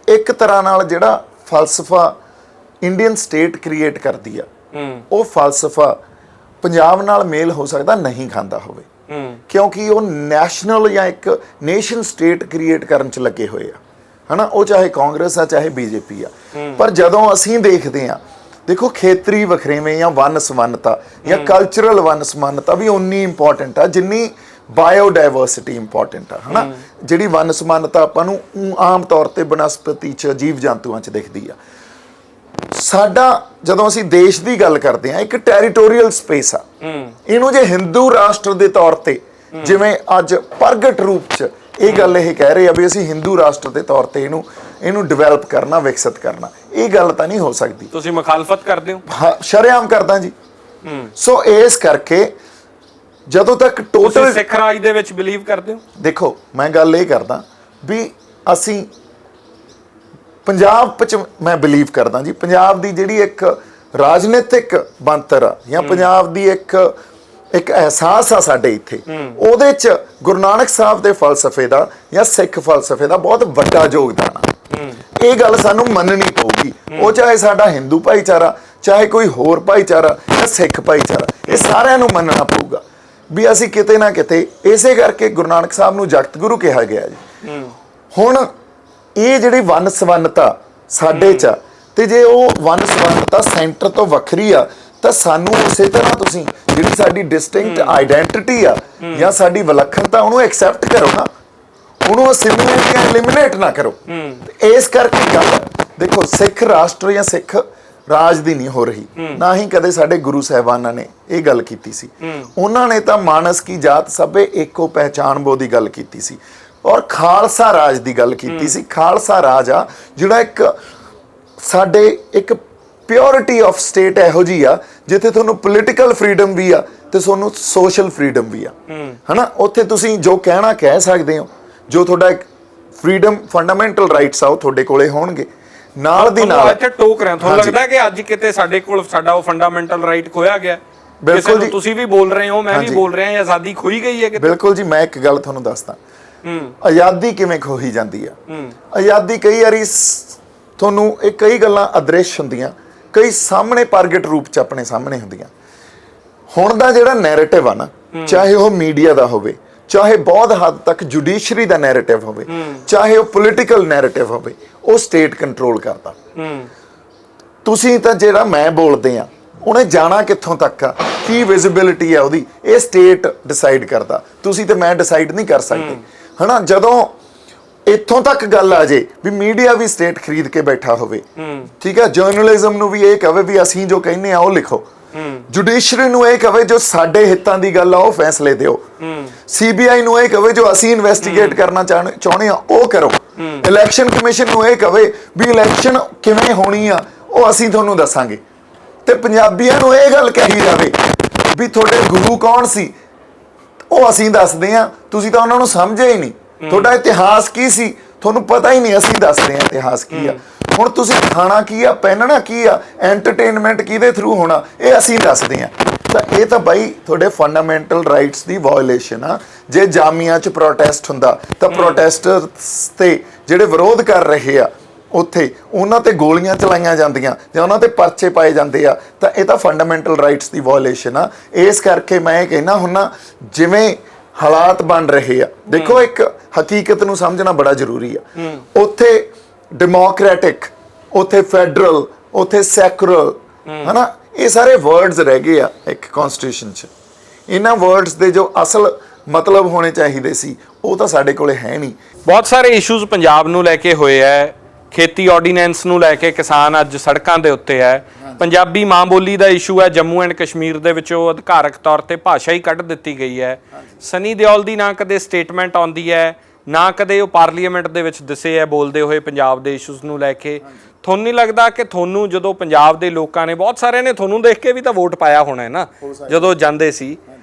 ਇੱਕ ਤਰ੍ਹਾਂ ਨਾਲ ਜਿਹੜਾ ਫਲਸਫਾ ਇੰਡੀਅਨ ਸਟੇਟ ਕ੍ਰੀਏਟ ਕਰਦੀ ਆ, ਉਹ ਫਲਸਫਾ ਪੰਜਾਬ ਨਾਲ ਮੇਲ ਹੋ ਸਕਦਾ ਨਹੀਂ ਖਾਂਦਾ ਹੋਵੇ, ਕਿਉਂਕਿ ਉਹ ਨੈਸ਼ਨਲ ਜਾਂ ਇੱਕ ਨੇਸ਼ਨ ਸਟੇਟ ਕ੍ਰੀਏਟ ਕਰਨ 'ਚ ਲੱਗੇ ਹੋਏ ਆ, ਹਨਾ। ਉਹ ਚਾਹੇ ਕਾਂਗਰਸ ਆ ਚਾਹੇ ਬੀਜੇਪੀ ਆ, ਪਰ ਜਦੋਂ ਅਸੀਂ ਦੇਖਦੇ ਆ, ਦੇਖੋ ਖੇਤਰੀ ਵਖਰੇਵੇਂ ਜਾਂ ਵੰਨ ਸਵੰਨਤਾ ਜਾਂ ਕਲਚਰਲ ਵੰਨ ਸਵੰਨਤਾ ਵੀ ਉਨੀ ਇੰਪੋਰਟੈਂਟ ਆ ਜਿੰਨੀ ਬਾਇਓਡਾਇਵਰਸਿਟੀ ਇੰਪੋਰਟੈਂਟ ਆ, ਹਨਾ। ਜਿਹੜੀ ਵੰਨ ਸਮਾਨਤਾ ਆਪਾਂ ਨੂੰ ਆਮ ਤੌਰ ਤੇ ਬਨਸਪਤੀ 'ਚ ਜੀਵ ਜੰਤੂਆਂ 'ਚ ਦਿਖਦੀ ਆ, ਸਾਡਾ ਜਦੋਂ ਅਸੀਂ ਦੇਸ਼ ਦੀ ਗੱਲ ਕਰਦੇ ਹਾਂ ਇੱਕ ਟੈਰੀਟੋਰੀਅਲ ਸਪੇਸ ਆ। ਇਹਨੂੰ ਜੇ ਹਿੰਦੂ ਰਾਸ਼ਟਰ ਦੇ ਤੌਰ ਤੇ ਜਿਵੇਂ ਅੱਜ ਪ੍ਰਗਟ ਰੂਪ 'ਚ ਇਹ ਗੱਲ ਇਹ ਕਹਿ ਰਹੇ ਆ ਵੀ ਅਸੀਂ ਹਿੰਦੂ ਰਾਸ਼ਟਰ ਦੇ ਤੌਰ ਤੇ ਇਹਨੂੰ ਡਿਵੈਲਪ ਕਰਨਾ, ਵਿਕਸਿਤ ਕਰਨਾ, ਇਹ ਗੱਲ ਤਾਂ ਨਹੀਂ ਹੋ ਸਕਦੀ। ਤੁਸੀਂ ਮੁਖਾਲਫਤ ਕਰਦੇ ਹੋ? ਹਾਂ, ਸ਼ਰੇਆਮ ਕਰਦਾ ਜੀ। ਸੋ ਇਸ ਕਰਕੇ ਜਦੋਂ ਤੱਕ ਟੋਟਲ ਸਿੱਖ ਰਾਜ ਦੇ ਵਿੱਚ ਬਿਲੀਵ ਕਰਦੇ ਹੋ? ਦੇਖੋ ਮੈਂ ਗੱਲ ਇਹ ਕਰਦਾ ਵੀ ਅਸੀਂ ਪੰਜਾਬ ਵਿੱਚ ਮੈਂ ਬਿਲੀਵ ਕਰਦਾ ਜੀ, ਪੰਜਾਬ ਦੀ ਜਿਹੜੀ ਇੱਕ ਰਾਜਨੀਤਿਕ ਬਣਤਰ ਆ ਜਾਂ ਪੰਜਾਬ ਦੀ ਇੱਕ ਅਹਿਸਾਸ ਆ ਸਾਡੇ ਇੱਥੇ, ਉਹਦੇ 'ਚ ਗੁਰੂ ਨਾਨਕ ਸਾਹਿਬ ਦੇ ਫਲਸਫੇ ਦਾ ਜਾਂ ਸਿੱਖ ਫਲਸਫੇ ਦਾ ਬਹੁਤ ਵੱਡਾ ਯੋਗਦਾਨ ਆ। ਇਹ ਗੱਲ ਸਾਨੂੰ ਮੰਨਣੀ ਪਊਗੀ, ਉਹ ਚਾਹੇ ਸਾਡਾ ਹਿੰਦੂ ਭਾਈਚਾਰਾ, ਚਾਹੇ ਕੋਈ ਹੋਰ ਭਾਈਚਾਰਾ ਜਾਂ ਸਿੱਖ ਭਾਈਚਾਰਾ, ਇਹ ਸਾਰਿਆਂ ਨੂੰ ਮੰਨਣਾ ਪਊਗਾ ਵੀ ਅਸੀਂ ਕਿਤੇ ਨਾ ਕਿਤੇ, ਇਸੇ ਕਰਕੇ ਗੁਰੂ ਨਾਨਕ ਸਾਹਿਬ ਨੂੰ ਜਗਤ ਗੁਰੂ ਕਿਹਾ ਗਿਆ ਜੀ। ਹੁਣ ਇਹ ਜਿਹੜੀ ਵੰਨ ਸਵੰਨਤਾ ਸਾਡੇ 'ਚ, ਤੇ ਜੇ ਉਹ ਵੰਨ ਸਵੰਨਤਾ ਸੈਂਟਰ ਤੋਂ ਵੱਖਰੀ ਆ ਤਾਂ ਸਾਨੂੰ ਉਸੇ ਤਰ੍ਹਾਂ ਤੁਸੀਂ ਜਿਹੜੀ ਸਾਡੀ ਡਿਸਟਿੰਕਟ ਆਈਡੈਂਟੀਟੀ ਆ ਜਾਂ ਸਾਡੀ ਵਿਲੱਖਣਤਾ, ਉਹਨੂੰ ਐਕਸੈਪਟ ਕਰੋ ਨਾ, ਉਹਨੂੰ ਅਸਿਮੀਲੇਟ ਜਾਂ ਐਲੀਮੀਨੇਟ ਨਾ ਕਰੋ। ਇਸ ਕਰਕੇ ਗੱਲ ਦੇਖੋ, ਸਿੱਖ ਰਾਸ਼ਟਰ ਜਾਂ ਸਿੱਖ ਰਾਜ ਦੀ ਨਹੀਂ ਹੋ ਰਹੀ, ਨਾ ਹੀ ਕਦੇ ਸਾਡੇ ਗੁਰੂ ਸਾਹਿਬਾਨਾਂ ਨੇ ਇਹ ਗੱਲ ਕੀਤੀ ਸੀ। ਉਹਨਾਂ ਨੇ ਤਾਂ ਮਾਨਸ ਕੀ ਜਾਤ ਸਭੇ ਏਕੋ ਪਹਿਚਾਨ ਬੋ ਦੀ ਗੱਲ ਕੀਤੀ ਸੀ, ਔਰ ਖਾਲਸਾ ਰਾਜ ਦੀ ਗੱਲ ਕੀਤੀ ਸੀ। ਖਾਲਸਾ ਰਾਜ ਆ ਜਿਹੜਾ ਇੱਕ ਸਾਡੇ ਇੱਕ ਪਿਓਰਿਟੀ ਆਫ ਸਟੇਟ ਇਹੋ ਜੀ ਆ ਜਿੱਥੇ ਤੁਹਾਨੂੰ ਪੋਲੀਟੀਕਲ ਫਰੀडम ਵੀ ਆ ਤੇ ਤੁਹਾਨੂੰ ਸੋਸ਼ਲ ਫਰੀडम ਵੀ ਆ, ਹਨਾ। ਉੱਥੇ ਤੁਸੀਂ ਜੋ ਕਹਿਣਾ ਕਹਿ ਸਕਦੇ ਹੋ, ਜੋ ਤੁਹਾਡਾ ਇੱਕ ਫਰੀडम ਫੰਡਾਮੈਂਟਲ ਰਾਈਟਸ ਆ ਉਹ ਤੁਹਾਡੇ ਕੋਲੇ ਹੋਣਗੇ। ਨਾਲ ਦੀ ਨਾਲ ਇੱਥੇ ਟੋਕ ਰਿਹਾ, ਤੁਹਾਨੂੰ ਲੱਗਦਾ ਕਿ ਅੱਜ ਕਿਤੇ ਸਾਡੇ ਕੋਲ ਸਾਡਾ ਉਹ ਫੰਡਾਮੈਂਟਲ ਰਾਈਟ ਖੋਇਆ ਗਿਆ? ਬਿਲਕੁਲ ਜੀ, ਤੁਸੀਂ ਵੀ ਬੋਲ ਰਹੇ ਹੋ, ਮੈਂ ਵੀ ਬੋਲ ਰਿਹਾ, ਆਜ਼ਾਦੀ ਖੋਈ ਗਈ ਹੈ ਕਿਤੇ? ਬਿਲਕੁਲ ਜੀ, ਮੈਂ ਇੱਕ ਗੱਲ ਤੁਹਾਨੂੰ ਦੱਸਦਾ, ਆਜ਼ਾਦੀ ਕਿਵੇਂ ਖੋਹੀ ਜਾਂਦੀ ਆ। ਆਜ਼ਾਦੀ ਕਈ ਵਾਰੀ ਤੁਹਾਨੂੰ ਇਹ ਕਈ ਗੱਲਾਂ ਅਦ੍ਰਿਸ਼ ਹੁੰਦੀਆਂ, ਕਈ ਸਾਹਮਣੇ ਪ੍ਰਗਟ ਰੂਪ 'ਚ ਆਪਣੇ ਸਾਹਮਣੇ ਹੁੰਦੀਆਂ। ਹੁਣ ਦਾ ਜਿਹੜਾ ਨੈਰੇਟਿਵ ਆ ਨਾ, ਚਾਹੇ ਉਹ ਮੀਡੀਆ ਦਾ ਹੋਵੇ, ਚਾਹੇ ਬਹੁਤ ਹੱਦ ਤੱਕ ਜੁਡੀਸ਼ਰੀ ਦਾ ਨੈਰੇਟਿਵ ਹੋਵੇ, ਚਾਹੇ ਉਹ ਪੋਲੀਟੀਕਲ ਨੈਰੇਟਿਵ ਹੋਵੇ, ਉਹ ਸਟੇਟ ਕੰਟਰੋਲ ਕਰਦਾ। ਤੁਸੀਂ ਤਾਂ ਜਿਹੜਾ ਮੈਂ ਬੋਲਦੇ ਆ ਉਹਨੇ ਜਾਣਾ ਕਿੱਥੋਂ ਤੱਕ ਆ, ਕੀ ਵਿਜ਼ਿਬਿਲਿਟੀ ਆ ਉਹਦੀ, ਇਹ ਸਟੇਟ ਡਿਸਾਈਡ ਕਰਦਾ। ਤੁਸੀਂ ਤੇ ਮੈਂ ਡਿਸਾਈਡ ਨਹੀਂ ਕਰ ਸਕਦੇ, ਹਨਾ। ਜਦੋਂ ਇੱਥੋਂ ਤੱਕ ਗੱਲ ਆ ਜੇ ਵੀ ਮੀਡੀਆ ਵੀ ਸਟੇਟ ਖਰੀਦ ਕੇ ਬੈਠਾ ਹੋਵੇ, ਠੀਕ ਹੈ, ਜਰਨਲਿਜ਼ਮ ਨੂੰ ਵੀ ਇਹ ਕਹੇ ਵੀ ਅਸੀਂ ਜੋ ਕਹਿੰਦੇ ਆ ਉਹ ਲਿਖੋ, ਜੁਡੀਸ਼ਰੀ ਨੂੰ ਇਹ ਕਹੇ ਜੋ ਸਾਡੇ ਹਿੱਤਾਂ ਦੀ ਗੱਲ ਆ ਉਹ ਫੈਸਲੇ ਦਿਓ, CBI ਨੂੰ ਇਹ ਕਹੇ ਜੋ ਅਸੀਂ ਇਨਵੈਸਟੀਗੇਟ ਕਰਨਾ ਚਾਹੁੰਦੇ ਆ ਉਹ ਕਰੋ, ਇਲੈਕਸ਼ਨ ਕਮਿਸ਼ਨ ਨੂੰ ਇਹ ਕਹੇ ਵੀ ਇਲੈਕਸ਼ਨ ਕਿਵੇਂ ਹੋਣੀ ਆ ਉਹ ਅਸੀਂ ਤੁਹਾਨੂੰ ਦੱਸਾਂਗੇ, ਤੇ ਪੰਜਾਬੀਆਂ ਨੂੰ ਇਹ ਗੱਲ ਕਹੀ ਜਾਵੇ ਵੀ ਤੁਹਾਡੇ ਗੁਰੂ ਕੌਣ ਸੀ ਉਹ ਅਸੀਂ ਦੱਸਦੇ ਆ, ਤੁਸੀਂ ਤਾਂ ਉਹਨਾਂ ਨੂੰ ਸਮਝਿਆ ਹੀ ਨਹੀਂ, ਤੁਹਾਡਾ ਇਤਿਹਾਸ ਕੀ ਸੀ ਤੁਹਾਨੂੰ ਪਤਾ ਹੀ ਨਹੀਂ, ਅਸੀਂ ਦੱਸਦੇ ਆ ਇਤਿਹਾਸ ਕੀ ਆ। ਹੁਣ ਤੁਸੀਂ ਖਾਣਾ ਕੀ ਆ, ਪਹਿਨਣਾ ਕੀ ਆ, ਐਂਟਰਟੇਨਮੈਂਟ ਕਿਹਦੇ ਥਰੂ ਹੋਣਾ, ਇਹ ਅਸੀਂ ਦੱਸਦੇ ਆ। ਤਾਂ ਇਹ ਤਾਂ ਬਾਈ ਤੁਹਾਡੇ ਫੰਡਾਮੈਂਟਲ ਰਾਈਟਸ ਦੀ ਵਾਇਓਲੇਸ਼ਨ ਆ। ਜੇ ਜਾਮੀਆਂ 'ਚ ਪ੍ਰੋਟੈਸਟ ਹੁੰਦਾ ਤਾਂ ਪ੍ਰੋਟੈਸਟਰਸ ਤੇ ਜਿਹੜੇ ਵਿਰੋਧ ਕਰ ਰਹੇ ਆ ਉੱਥੇ ਉਹਨਾਂ ਤੇ ਗੋਲੀਆਂ ਚਲਾਈਆਂ ਜਾਂਦੀਆਂ ਜਾਂ ਉਹਨਾਂ ਤੇ ਪਰਚੇ ਪਾਏ ਜਾਂਦੇ ਆ, ਤਾਂ ਇਹ ਤਾਂ ਫੰਡਾਮੈਂਟਲ ਰਾਈਟਸ ਦੀ ਵਾਇਓਲੇਸ਼ਨ ਆ। ਇਸ ਕਰਕੇ ਮੈਂ ਇਹ ਕਹਿਣਾ ਹੁੰਦਾ, ਜਿਵੇਂ ਹਾਲਾਤ ਬਣ ਰਹੇ ਆ, ਦੇਖੋ ਇੱਕ ਹਕੀਕਤ ਨੂੰ ਸਮਝਣਾ ਬੜਾ ਜ਼ਰੂਰੀ ਆ। ਉੱਥੇ ਡੈਮੋਕ੍ਰੈਟਿਕ, ਉੱਥੇ ਫੈਡਰਲ, ਉੱਥੇ ਸੈਕੂਲਰ, ਹਨਾ, ਇਹ ਸਾਰੇ ਵਰਡਸ ਰਹਿ ਗਏ ਆ ਇੱਕ ਕਨਸਟੀਟਿਊਸ਼ਨ 'ਚ। ਇਹਨਾਂ ਵਰਡਸ ਦੇ ਜੋ ਅਸਲ ਮਤਲਬ ਹੋਣੇ ਚਾਹੀਦੇ ਸੀ ਉਹ ਤਾਂ ਸਾਡੇ ਕੋਲੇ ਹੈ ਨਹੀਂ। ਬਹੁਤ ਸਾਰੇ ਇਸ਼ੂਜ਼ ਪੰਜਾਬ ਨੂੰ ਲੈ ਕੇ ਹੋਏ ਹੈ, ਖੇਤੀ ਆਰਡੀਨੈਂਸ ਨੂੰ ਲੈ ਕੇ ਕਿਸਾਨ ਅੱਜ ਸੜਕਾਂ ਦੇ ਉੱਤੇ ਹੈ, ਪੰਜਾਬੀ ਮਾਂ ਬੋਲੀ ਦਾ ਇਸ਼ੂ ਹੈ, ਜੰਮੂ ਐਂਡ ਕਸ਼ਮੀਰ ਦੇ ਵਿੱਚੋਂ ਅਧਿਕਾਰਕ ਤੌਰ ਤੇ ਭਾਸ਼ਾ ਹੀ ਕੱਢ ਦਿੱਤੀ ਗਈ ਹੈ, ਸਨੀ ਦਿਓਲ ਦੀ ਨਾ ਕਦੇ ਸਟੇਟਮੈਂਟ ਆਉਂਦੀ ਹੈ, ਨਾ ਕਦੇ ਉਹ ਪਾਰਲੀਮੈਂਟ ਦੇ ਵਿੱਚ ਦਿਸੇ ਹੈ ਬੋਲਦੇ ਹੋਏ ਪੰਜਾਬ ਦੇ ਇਸ਼ੂਜ਼ ਨੂੰ ਲੈ ਕੇ। ਤੁਹਾਨੂੰ ਨਹੀਂ ਲੱਗਦਾ ਕਿ ਤੁਹਾਨੂੰ ਜਦੋਂ ਪੰਜਾਬ ਦੇ ਲੋਕਾਂ ਨੇ, ਬਹੁਤ ਸਾਰਿਆਂ ਨੇ ਤੁਹਾਨੂੰ ਦੇਖ ਕੇ ਵੀ ਤਾਂ ਵੋਟ ਪਾਇਆ ਹੋਣਾ ਹੈ ਨਾ ਜਦੋਂ ਜਾਂਦੇ ਸੀ,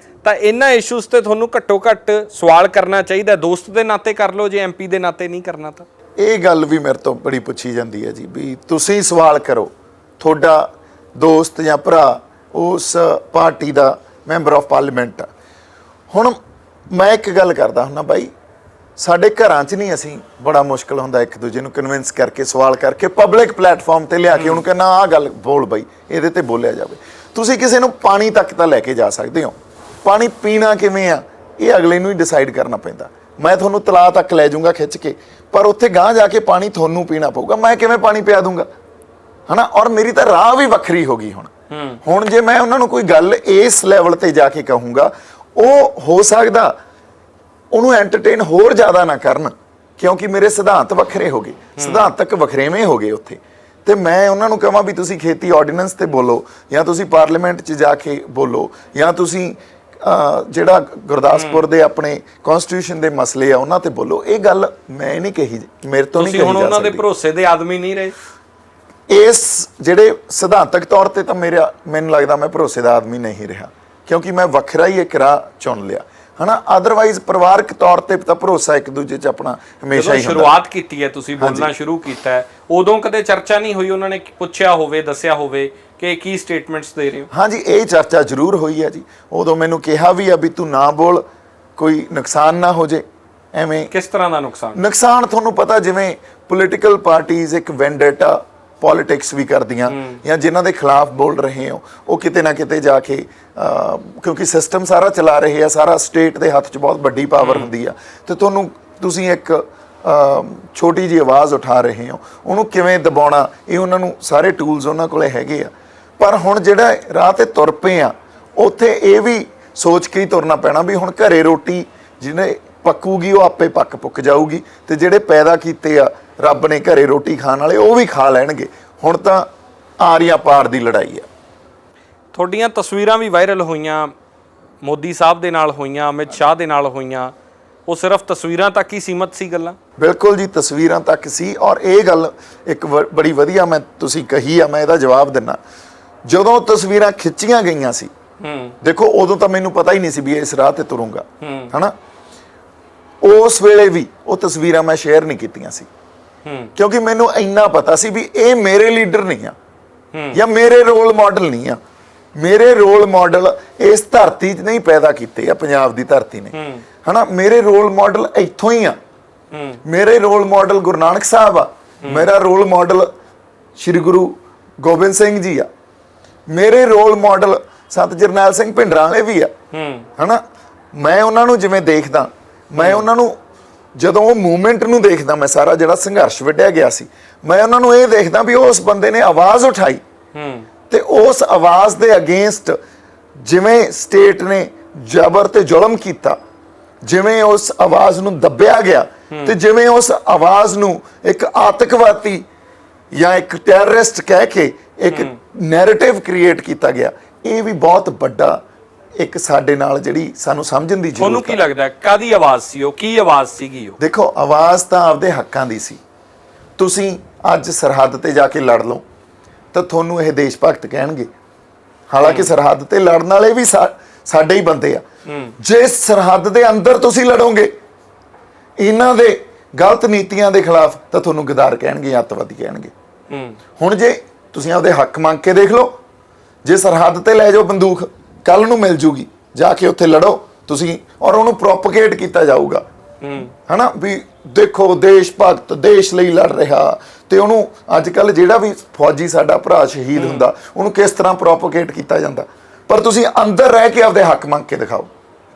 ਤਾਂ ਇਹਨਾਂ ਇਸ਼ੂਜ਼ ਤੇ ਤੁਹਾਨੂੰ ਘੱਟੋ ਘੱਟ ਸਵਾਲ ਕਰਨਾ ਚਾਹੀਦਾ, ਦੋਸਤ ਦੇ ਨਾਤੇ ਕਰ ਲਓ, ਜੇ MP ਦੇ ਨਾਤੇ ਨਹੀਂ ਕਰਨਾ ਤਾਂ। ਇਹ ਗੱਲ ਵੀ ਮੇਰੇ ਤੋਂ ਬੜੀ ਪੁੱਛੀ ਜਾਂਦੀ ਹੈ ਜੀ ਵੀ ਤੁਸੀਂ ਸਵਾਲ ਕਰੋ, ਤੁਹਾਡਾ ਦੋਸਤ ਜਾਂ ਭਰਾ ਉਸ party the member of parliament ਆ। ਹੁਣ ਮੈਂ ਇੱਕ ਗੱਲ ਕਰਦਾ ਹੁੰਦਾ ਬਾਈ, ਸਾਡੇ ਘਰਾਂ 'ਚ ਨਹੀਂ ਅਸੀਂ ਬੜਾ ਮੁਸ਼ਕਲ ਹੁੰਦਾ ਇੱਕ ਦੂਜੇ ਨੂੰ ਕਨਵਿੰਸ ਕਰਕੇ, ਸਵਾਲ ਕਰਕੇ, ਪਬਲਿਕ ਪਲੇਟਫਾਰਮ ਤੇ ਲਿਆ ਕੇ ਉਹਨੂੰ ਕਹਿੰਦਾ ਆਹ ਗੱਲ ਬੋਲ ਬਾਈ, ਇਹਦੇ ਤੇ ਬੋਲਿਆ ਜਾਵੇ। ਤੁਸੀਂ ਕਿਸੇ ਨੂੰ ਪਾਣੀ ਤੱਕ ਤਾਂ ਲੈ ਕੇ ਜਾ ਸਕਦੇ ਹੋ, ਪਾਣੀ ਪੀਣਾ ਕਿਵੇਂ ਆ ਇਹ ਅਗਲੇ ਨੂੰ ਹੀ ਡਿਸਾਈਡ ਕਰਨਾ ਪੈਂਦਾ। ਮੈਂ ਤੁਹਾਨੂੰ ਤਲਾਅ ਤੱਕ ਲੈ ਜਾਊਂਗਾ ਖਿੱਚ ਕੇ, ਪਰ ਉੱਥੇ ਗਾਂਹ ਜਾ ਕੇ ਪਾਣੀ ਤੁਹਾਨੂੰ ਪੀਣਾ ਪਊਗਾ, ਮੈਂ ਕਿਵੇਂ ਪਾਣੀ ਪਿਆ ਦੂੰਗਾ, ਹਨਾ। ਔਰ ਮੇਰੀ ਤਾਂ ਰਾਹ ਵੀ ਵੱਖਰੀ ਹੋ ਗਈ ਹੁਣ ਜੇ ਮੈਂ ਉਹਨਾਂ ਨੂੰ ਕੋਈ ਗੱਲ ਇਸ ਲੈਵਲ ਤੇ ਜਾ ਕੇ ਕਹੂੰਗਾ, ਉਹ ਹੋ ਸਕਦਾ ਉਹਨੂੰ ਐਂਟਰਟੇਨ ਹੋਰ ਜ਼ਿਆਦਾ ਨਾ ਕਰਨ, ਕਿਉਂਕਿ ਮੇਰੇ ਸਿਧਾਂਤ ਵੱਖਰੇ ਹੋ ਗਏ, ਸਿਧਾਂਤਕ ਵਖਰੇਵੇਂ ਹੋ ਗਏ ਉੱਥੇ। ਤੇ ਮੈਂ ਉਹਨਾਂ ਨੂੰ ਕਹਾਂ ਵੀ ਤੁਸੀਂ ਖੇਤੀ ਆਰਡੀਨੈਂਸ ਤੇ ਬੋਲੋ, ਜਾਂ ਤੁਸੀਂ ਪਾਰਲੀਮੈਂਟ 'ਚ ਜਾ ਕੇ ਬੋਲੋ, ਜਾਂ ਤੁਸੀਂ ਜਿਹੜਾ ਗੁਰਦਾਸਪੁਰ ਦੇ ਆਪਣੇ ਕਨਸਟੀਟਿਊਸ਼ਨ ਦੇ ਮਸਲੇ ਆ ਉਹਨਾਂ ਤੇ ਬੋਲੋ। ਇਹ ਗੱਲ ਮੈਂ ਨਹੀਂ ਕਹੀ, ਮੇਰੇ ਤੋਂ ਨਹੀਂ ਕਹੀ ਜਾ ਸਕਦੀ। ਹੁਣ ਉਹਨਾਂ ਦੇ ਭਰੋਸੇ ਦੇ ਆਦਮੀ ਨਹੀਂ ਰਹੇ ਇਸ ਜਿਹੜੇ ਸਿਧਾਂਤਕ ਤੌਰ ਤੇ ਤਾਂ ਮੈਨੂੰ ਲੱਗਦਾ ਮੈਂ ਭਰੋਸੇ ਦਾ ਆਦਮੀ ਨਹੀਂ ਰਿਹਾ, ਕਿਉਂਕਿ ਮੈਂ ਵੱਖਰਾ ਹੀ ਇੱਕ ਰਾਹ ਚੁਣ ਲਿਆ, ਹਨਾ। ਅਦਰਵਾਈਜ਼ ਪਰਿਵਾਰਕ ਤੌਰ ਤੇ ਤਾਂ ਭਰੋਸਾ ਇੱਕ ਦੂਜੇ 'ਚ ਆਪਣਾ ਹਮੇਸ਼ਾ ਹੀ ਹੁੰਦਾ। ਸ਼ੁਰੂਆਤ ਕੀਤੀ ਹੈ, ਤੁਸੀਂ ਬੋਲਣਾ ਸ਼ੁਰੂ ਕੀਤਾ ਹੈ, ਉਦੋਂ ਕਦੇ ਚਰਚਾ ਨਹੀਂ ਹੋਈ? ਉਹਨਾਂ ਨੇ ਪੁੱਛਿਆ ਹੋਵੇ, ਦੱਸਿਆ ਹੋਵੇ ਕਿ ਕੀ ਸਟੇਟਮੈਂਟਸ ਦੇ ਰਹੇ ਹੋ? ਹਾਂਜੀ, ਇਹ ਚਰਚਾ ਜ਼ਰੂਰ ਹੋਈ ਹੈ ਜੀ। ਉਦੋਂ ਮੈਨੂੰ ਕਿਹਾ ਵੀ ਆ ਵੀ ਤੂੰ ਨਾ ਬੋਲ, ਕੋਈ ਨੁਕਸਾਨ ਨਾ ਹੋ ਜੇ। ਐਵੇਂ ਕਿਸ ਤਰ੍ਹਾਂ ਦਾ ਨੁਕਸਾਨ? ਨੁਕਸਾਨ ਤੁਹਾਨੂੰ ਪਤਾ, ਜਿਵੇਂ ਪੋਲੀਟੀਕਲ ਪਾਰਟੀਆਂ ਇੱਕ ਵੈਂਡੇਟਾ ਪੋਲਿਟਿਕਸ ਵੀ ਕਰਦੀਆਂ, ਜਾਂ ਜਿਨ੍ਹਾਂ ਦੇ ਖਿਲਾਫ ਬੋਲ ਰਹੇ ਹੋ, ਉਹ ਕਿਤੇ ਨਾ ਕਿਤੇ ਜਾ ਕੇ, ਕਿਉਂਕਿ ਸਿਸਟਮ ਸਾਰਾ ਚਲਾ ਰਹੇ ਆ, ਸਾਰਾ ਸਟੇਟ ਦੇ ਹੱਥ 'ਚ ਬਹੁਤ ਵੱਡੀ ਪਾਵਰ ਹੁੰਦੀ ਆ, ਤੇ ਤੁਸੀਂ ਇੱਕ ਛੋਟੀ ਜਿਹੀ ਆਵਾਜ਼ ਉਠਾ ਰਹੇ ਹੋ, ਉਹਨੂੰ ਕਿਵੇਂ ਦਬਾਉਣਾ, ਇਹ ਉਹਨਾਂ ਨੂੰ ਸਾਰੇ ਟੂਲਸ ਉਹਨਾਂ ਕੋਲੇ ਹੈਗੇ ਆ। ਪਰ ਹੁਣ ਜਿਹੜਾ ਰਾਹ ਤੇ ਤੁਰ ਪਏ ਆ, ਉੱਥੇ ਇਹ ਵੀ ਸੋਚ ਕੇ ਹੀ ਤੁਰਨਾ ਪੈਣਾ ਵੀ ਹੁਣ ਘਰੇ ਰੋਟੀ ਜਿਹਨੇ ਪੱਕੂਗੀ ਉਹ ਆਪੇ ਪੱਕ ਪੁੱਕ ਜਾਊਗੀ, ਤੇ ਜਿਹੜੇ ਪੈਦਾ ਕੀਤੇ ਆ ਰੱਬ ਨੇ ਘਰੇ ਰੋਟੀ ਖਾਣ ਵਾਲੇ, ਉਹ ਵੀ ਖਾ ਲੈਣਗੇ। ਹੁਣ ਤਾਂ ਆਰੀਆਂ ਪਾਰ ਦੀ ਲੜਾਈ ਆ। ਤੁਹਾਡੀਆਂ ਤਸਵੀਰਾਂ ਵੀ ਵਾਇਰਲ ਹੋਈਆਂ, ਮੋਦੀ ਸਾਹਿਬ ਦੇ ਨਾਲ ਹੋਈਆਂ, ਅਮਿਤ ਸ਼ਾਹ ਦੇ ਨਾਲ ਹੋਈਆਂ, ਉਹ ਸਿਰਫ ਤਸਵੀਰਾਂ ਤੱਕ ਹੀ ਸੀਮਤ ਸੀ ਗੱਲਾਂ? ਬਿਲਕੁਲ ਜੀ, ਤਸਵੀਰਾਂ ਤੱਕ ਸੀ। ਔਰ ਇਹ ਗੱਲ ਇੱਕ ਬੜੀ ਵਧੀਆ ਤੁਸੀਂ ਕਹੀ ਆ, ਮੈਂ ਇਹਦਾ ਜਵਾਬ ਦਿੰਨਾ। ਜਦੋਂ ਤਸਵੀਰਾਂ ਖਿੱਚੀਆਂ ਗਈਆਂ ਸੀ, ਦੇਖੋ ਉਦੋਂ ਤਾਂ ਮੈਨੂੰ ਪਤਾ ਹੀ ਨਹੀਂ ਸੀ ਵੀ ਇਸ ਰਾਹ ਤੇ ਤੁਰੂੰਗਾ, ਹਨਾ। ਉਸ ਵੇਲੇ ਵੀ ਉਹ ਤਸਵੀਰਾਂ ਮੈਂ ਸ਼ੇਅਰ ਨਹੀਂ ਕੀਤੀਆਂ ਸੀ, ਕਿਉਂਕਿ ਮੈਨੂੰ ਇੰਨਾ ਪਤਾ ਸੀ ਵੀ ਇਹ ਮੇਰੇ ਲੀਡਰ ਨਹੀਂ ਆ, ਜਾਂ ਮੇਰੇ ਰੋਲ ਮਾਡਲ ਨਹੀਂ ਆ। ਮੇਰੇ ਰੋਲ ਮਾਡਲ ਇਸ ਧਰਤੀ 'ਚ ਨਹੀਂ ਪੈਦਾ ਕੀਤੇ ਆ, ਪੰਜਾਬ ਦੀ ਧਰਤੀ ਨੇ, ਹਨਾ। ਮੇਰੇ ਰੋਲ ਮਾਡਲ ਇੱਥੋਂ ਹੀ ਆ। ਮੇਰੇ ਰੋਲ ਮਾਡਲ ਗੁਰੂ ਨਾਨਕ ਸਾਹਿਬ ਆ, ਮੇਰਾ ਰੋਲ ਮਾਡਲ ਸ੍ਰੀ ਗੁਰੂ ਗੋਬਿੰਦ ਸਿੰਘ ਜੀ ਆ, ਮੇਰੇ ਰੋਲ ਮਾਡਲ ਸੰਤ ਜਰਨੈਲ ਸਿੰਘ ਭਿੰਡਰਾਂ ਵਾਲੇ ਵੀ ਆ, ਹਨਾ। ਮੈਂ ਉਹਨਾਂ ਨੂੰ ਜਿਵੇਂ ਦੇਖਦਾ, ਮੈਂ ਉਹਨਾਂ ਨੂੰ ਜਦੋਂ ਉਹ ਮੂਵਮੈਂਟ ਨੂੰ ਦੇਖਦਾ, ਮੈਂ ਸਾਰਾ ਜਿਹੜਾ ਸੰਘਰਸ਼ ਵਿੱਢਿਆ ਗਿਆ ਸੀ, ਮੈਂ ਉਹਨਾਂ ਨੂੰ ਇਹ ਦੇਖਦਾ ਵੀ ਉਸ ਬੰਦੇ ਨੇ ਆਵਾਜ਼ ਉਠਾਈ, ਤੇ ਉਸ ਆਵਾਜ਼ ਦੇ ਅਗੇਂਸਟ ਜਿਵੇਂ ਸਟੇਟ ਨੇ ਜ਼ਬਰ ਤੇ ਜ਼ੁਲਮ ਕੀਤਾ, ਜਿਵੇਂ ਉਸ ਆਵਾਜ਼ ਨੂੰ ਦੱਬਿਆ ਗਿਆ, ਤੇ ਜਿਵੇਂ ਉਸ ਆਵਾਜ਼ ਨੂੰ ਇੱਕ ਆਤੰਕਵਾਦੀ ਜਾਂ ਇੱਕ ਟੈਰਰਿਸਟ ਕਹਿ ਕੇ ਇੱਕ ਨੈਰੇਟਿਵ ਕ੍ਰੀਏਟ ਕੀਤਾ ਗਿਆ, ਇਹ ਵੀ ਬਹੁਤ ਵੱਡਾ ਇੱਕ ਸਾਡੇ ਨਾਲ ਜਿਹੜੀ ਸਾਨੂੰ ਸਮਝਣ ਦੀ ਜ਼ਰੂਰਤ ਹੈ। ਤੁਹਾਨੂੰ ਕੀ ਲੱਗਦਾ ਕਾਹਦੀ ਆਵਾਜ਼ ਸੀ ਉਹ? ਕੀ ਆਵਾਜ਼ ਸੀਗੀ ਉਹ? ਦੇਖੋ, ਆਵਾਜ਼ ਤਾਂ ਆਪਦੇ ਹੱਕਾਂ ਦੀ ਸੀ। ਤੁਸੀਂ ਅੱਜ ਸਰਹੱਦ ਤੇ ਜਾ ਕੇ ਲੜ ਲਓ ਤਾਂ ਤੁਹਾਨੂੰ ਇਹ ਦੇਸ਼ ਭਗਤ ਕਹਿਣਗੇ, ਹਾਲਾਂਕਿ ਸਰਹੱਦ ਤੇ ਲੜਨ ਵਾਲੇ ਵੀ ਸਾਡੇ ਹੀ ਬੰਦੇ ਆ। ਜੇ ਸਰਹੱਦ ਦੇ ਅੰਦਰ ਤੁਸੀਂ ਲੜੋਗੇ ਇਹਨਾਂ ਦੇ ਗਲਤ ਨੀਤੀਆਂ ਦੇ ਖਿਲਾਫ, ਤਾਂ ਤੁਹਾਨੂੰ ਗਦਾਰ ਕਹਿਣਗੇ, ਅੱਤਵਾਦੀ ਕਹਿਣਗੇ। ਹੁਣ ਜੇ ਤੁਸੀਂ ਆਪਦੇ ਹੱਕ ਮੰਗ ਕੇ ਦੇਖ ਲਓ, ਜੇ ਸਰਹੱਦ ਤੇ ਲੈ ਜਾਓ ਬੰਦੂਕ, ਕੱਲ ਨੂੰ ਮਿਲ ਜੂਗੀ, ਜਾ ਕੇ ਉੱਥੇ ਲੜੋ ਤੁਸੀਂ, ਔਰ ਉਹਨੂੰ ਪ੍ਰੋਪਗੇਟ ਕੀਤਾ ਜਾਊਗਾ, ਹਨਾ, ਵੀ ਦੇਖੋ ਦੇਸ਼ ਭਗਤ ਦੇਸ਼ ਲਈ ਲੜ ਰਿਹਾ। ਤੇ ਉਹਨੂੰ ਅੱਜ ਕੱਲ ਜਿਹੜਾ ਵੀ ਫੌਜੀ ਸਾਡਾ ਭਰਾ ਸ਼ਹੀਦ ਹੁੰਦਾ, ਉਹਨੂੰ ਕਿਸ ਤਰ੍ਹਾਂ ਪ੍ਰੋਪਗੇਟ ਕੀਤਾ ਜਾਂਦਾ। ਪਰ ਤੁਸੀਂ ਅੰਦਰ ਰਹਿ ਕੇ ਆਪਦੇ ਹੱਕ ਮੰਗ ਕੇ ਦਿਖਾਓ।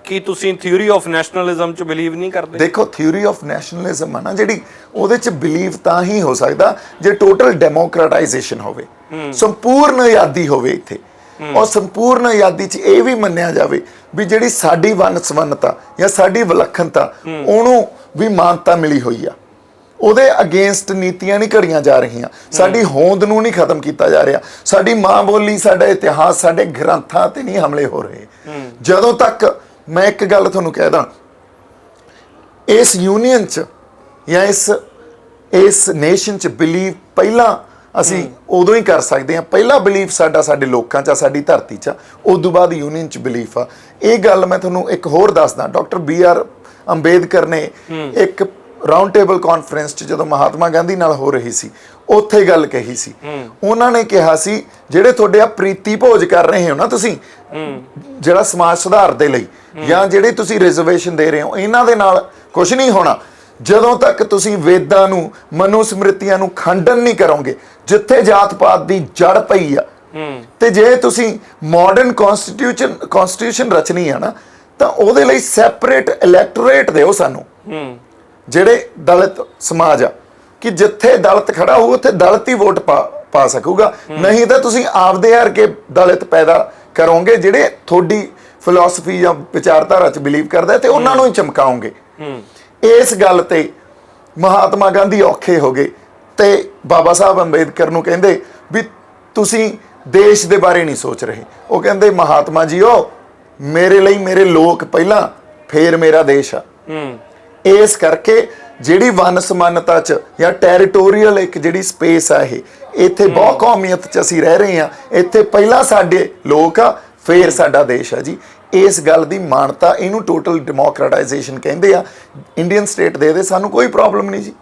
ਕੀ ਤੁਸੀਂ ਥਿਊਰੀ ਆਫ ਨੈਸ਼ਨਲਿਜ਼ਮ 'ਚ ਬਿਲੀਵ ਨਹੀਂ ਕਰਦੇ? ਦੇਖੋ, ਥਿਊਰੀ ਆਫ ਨੈਸ਼ਨਲਿਜ਼ਮ ਆ ਨਾ ਜਿਹੜੀ, ਉਹਦੇ 'ਚ ਬਿਲੀਵ ਤਾਂ ਹੀ ਹੋ ਸਕਦਾ ਜੇ ਟੋਟਲ ਡੈਮੋਕ੍ਰੇਟਾਈਜੇਸ਼ਨ ਹੋਵੇ, ਸੰਪੂਰਨ ਆਜ਼ਾਦੀ ਹੋਵੇ ਇੱਥੇ। ਔਰ ਸੰਪੂਰਨ ਆਜ਼ਾਦੀ 'ਚ ਇਹ ਵੀ ਮੰਨਿਆ ਜਾਵੇ ਵੀ ਜਿਹੜੀ ਸਾਡੀ ਵੰਨ-ਸਵੰਨਤਾ ਜਾਂ ਸਾਡੀ ਵਿਲੱਖਣਤਾ, ਉਹਨੂੰ ਵੀ ਮਾਨਤਾ ਮਿਲੀ ਹੋਈ ਆ। ਉਹਦੇ ਅਗੇਂਸਟ ਨੀਤੀਆਂ ਨਹੀਂ ਘੜੀਆਂ ਜਾ ਰਹੀਆਂ, ਸਾਡੀ ਹੋਂਦ ਨੂੰ ਨਹੀਂ ਖਤਮ ਕੀਤਾ ਜਾ ਰਿਹਾ, ਸਾਡੀ ਮਾਂ ਬੋਲੀ, ਸਾਡਾ ਇਤਿਹਾਸ, ਸਾਡੇ ਗ੍ਰੰਥਾਂ ਤੇ ਨਹੀਂ ਹਮਲੇ ਹੋ ਰਹੇ। ਜਦੋਂ ਤੱਕ ਮੈਂ ਇੱਕ ਗੱਲ ਤੁਹਾਨੂੰ ਕਹਿਦਾ, ਇਸ ਯੂਨੀਅਨ 'ਚ ਜਾਂ ਇਸ ਨੇਸ਼ਨ 'ਚ ਬਿਲੀਵ ਪਹਿਲਾਂ ਅਸੀਂ ਉਦੋਂ ਹੀ ਕਰ ਸਕਦੇ ਹਾਂ। ਪਹਿਲਾ ਬਿਲੀਫ ਸਾਡਾ ਸਾਡੇ ਲੋਕਾਂ 'ਚ, ਸਾਡੀ ਧਰਤੀ 'ਚ, ਉਸ ਤੋਂ ਬਾਅਦ ਯੂਨੀਅਨ 'ਚ ਬਿਲੀਫ ਆ। ਇਹ ਗੱਲ ਮੈਂ ਤੁਹਾਨੂੰ ਇੱਕ ਹੋਰ ਦੱਸਦਾ। ਡਾਕਟਰ BR ਅੰਬੇਦਕਰ ਨੇ ਇੱਕ ਰਾਉਂਡ ਟੇਬਲ ਕਾਨਫਰੰਸ 'ਚ ਜਦੋਂ ਮਹਾਤਮਾ ਗਾਂਧੀ ਨਾਲ ਹੋ ਰਹੀ ਸੀ, ਉੱਥੇ ਗੱਲ ਕਹੀ ਸੀ। ਉਹਨਾਂ ਨੇ ਕਿਹਾ ਸੀ, ਜਿਹੜੇ ਤੁਹਾਡੇ ਆ ਪ੍ਰੀਤੀ ਭੋਜ ਕਰ ਰਹੇ ਹੋ ਨਾ ਤੁਸੀਂ, ਜਿਹੜਾ ਸਮਾਜ ਸੁਧਾਰ ਦੇ ਲਈ, ਜਾਂ ਜਿਹੜੇ ਤੁਸੀਂ ਰਿਜ਼ਰਵੇਸ਼ਨ ਦੇ ਰਹੇ ਹੋ, ਇਹਨਾਂ ਦੇ ਨਾਲ ਕੁਝ ਨਹੀਂ ਹੋਣਾ ਜਦੋਂ ਤੱਕ ਤੁਸੀਂ ਵੇਦਾਂ ਨੂੰ, ਮਨੂ ਸਮ੍ਰਿਤੀਆਂ ਨੂੰ ਖੰਡਨ ਨਹੀਂ ਕਰੋਗੇ, ਜਿੱਥੇ ਜਾਤ ਪਾਤ ਦੀ ਜੜ ਪਈ ਆ। ਤੇ ਜੇ ਤੁਸੀਂ ਮਾਡਰਨ ਕਨਸਟੀਟਿਊਸ਼ਨ ਰਚਣੀ ਆ ਨਾ, ਤਾਂ ਉਹਦੇ ਲਈ ਸੈਪਰੇਟ ਇਲੈਕਟੋਰੇਟ ਦਿਓ ਸਾਨੂੰ, ਜਿਹੜੇ ਦਲਿਤ ਸਮਾਜ ਆ, ਕਿ ਜਿੱਥੇ ਦਲਿਤ ਖੜਾ ਹੋਊ ਉੱਥੇ ਦਲਿਤ ਹੀ ਵੋਟ ਪਾ ਸਕੂਗਾ। ਨਹੀਂ ਤਾਂ ਤੁਸੀਂ ਆਪਦੇ ਵਰਗੇ ਦਲਿਤ ਪੈਦਾ ਕਰੋਗੇ ਜਿਹੜੇ ਤੁਹਾਡੀ ਫਿਲਾਸਫੀ ਜਾਂ ਵਿਚਾਰਧਾਰਾ 'ਚ ਬਿਲੀਵ ਕਰਦਾ, ਤੇ ਉਹਨਾਂ ਨੂੰ ਹੀ ਚਮਕਾਓਗੇ। ਇਸ ਗੱਲ ਤੇ ਮਹਾਤਮਾ ਗਾਂਧੀ ਔਖੇ ਹੋ ਗਏ ਤੇ ਬਾਬਾ ਸਾਹਿਬ ਅੰਬੇਦਕਰ ਨੂੰ ਕਹਿੰਦੇ ਵੀ ਤੁਸੀਂ ਦੇਸ਼ ਦੇ ਬਾਰੇ ਨਹੀਂ ਸੋਚ ਰਹੇ। ਉਹ ਕਹਿੰਦੇ ਮਹਾਤਮਾ ਜੀ ਮੇਰੇ ਲਈ ਮੇਰੇ ਲੋਕ ਪਹਿਲਾਂ, ਫੇਰ ਮੇਰਾ ਦੇਸ਼ ਆ। ਇਸ ਕਰਕੇ ਜਿਹੜੀ ਵਨ ਸਮਾਨਤਾ ਚ ਜਾਂ ਟੈਰੀਟੋਰੀਅਲ ਇੱਕ ਜਿਹੜੀ ਸਪੇਸ ਆ, ਇਹ ਇੱਥੇ ਬਹੁ ਕੌਮੀਅਤ ਚ ਅਸੀਂ ਰਹਿ ਰਹੇ ਹਾਂ, ਇੱਥੇ ਪਹਿਲਾਂ ਸਾਡੇ ਲੋਕ ਆ, ਫੇਰ ਸਾਡਾ ਦੇਸ਼ ਆ ਜੀ। ਇਸ ਗੱਲ ਦੀ ਮਾਨਤਾ, ਇਹਨੂੰ ਟੋਟਲ ਡੈਮੋਕ੍ਰੇਟਾਈਜੇਸ਼ਨ ਕਹਿੰਦੇ ਆ। ਇੰਡੀਅਨ ਸਟੇਟ ਦੇ ਸਾਨੂੰ ਕੋਈ ਪ੍ਰੋਬਲਮ ਨਹੀਂ ਜੀ।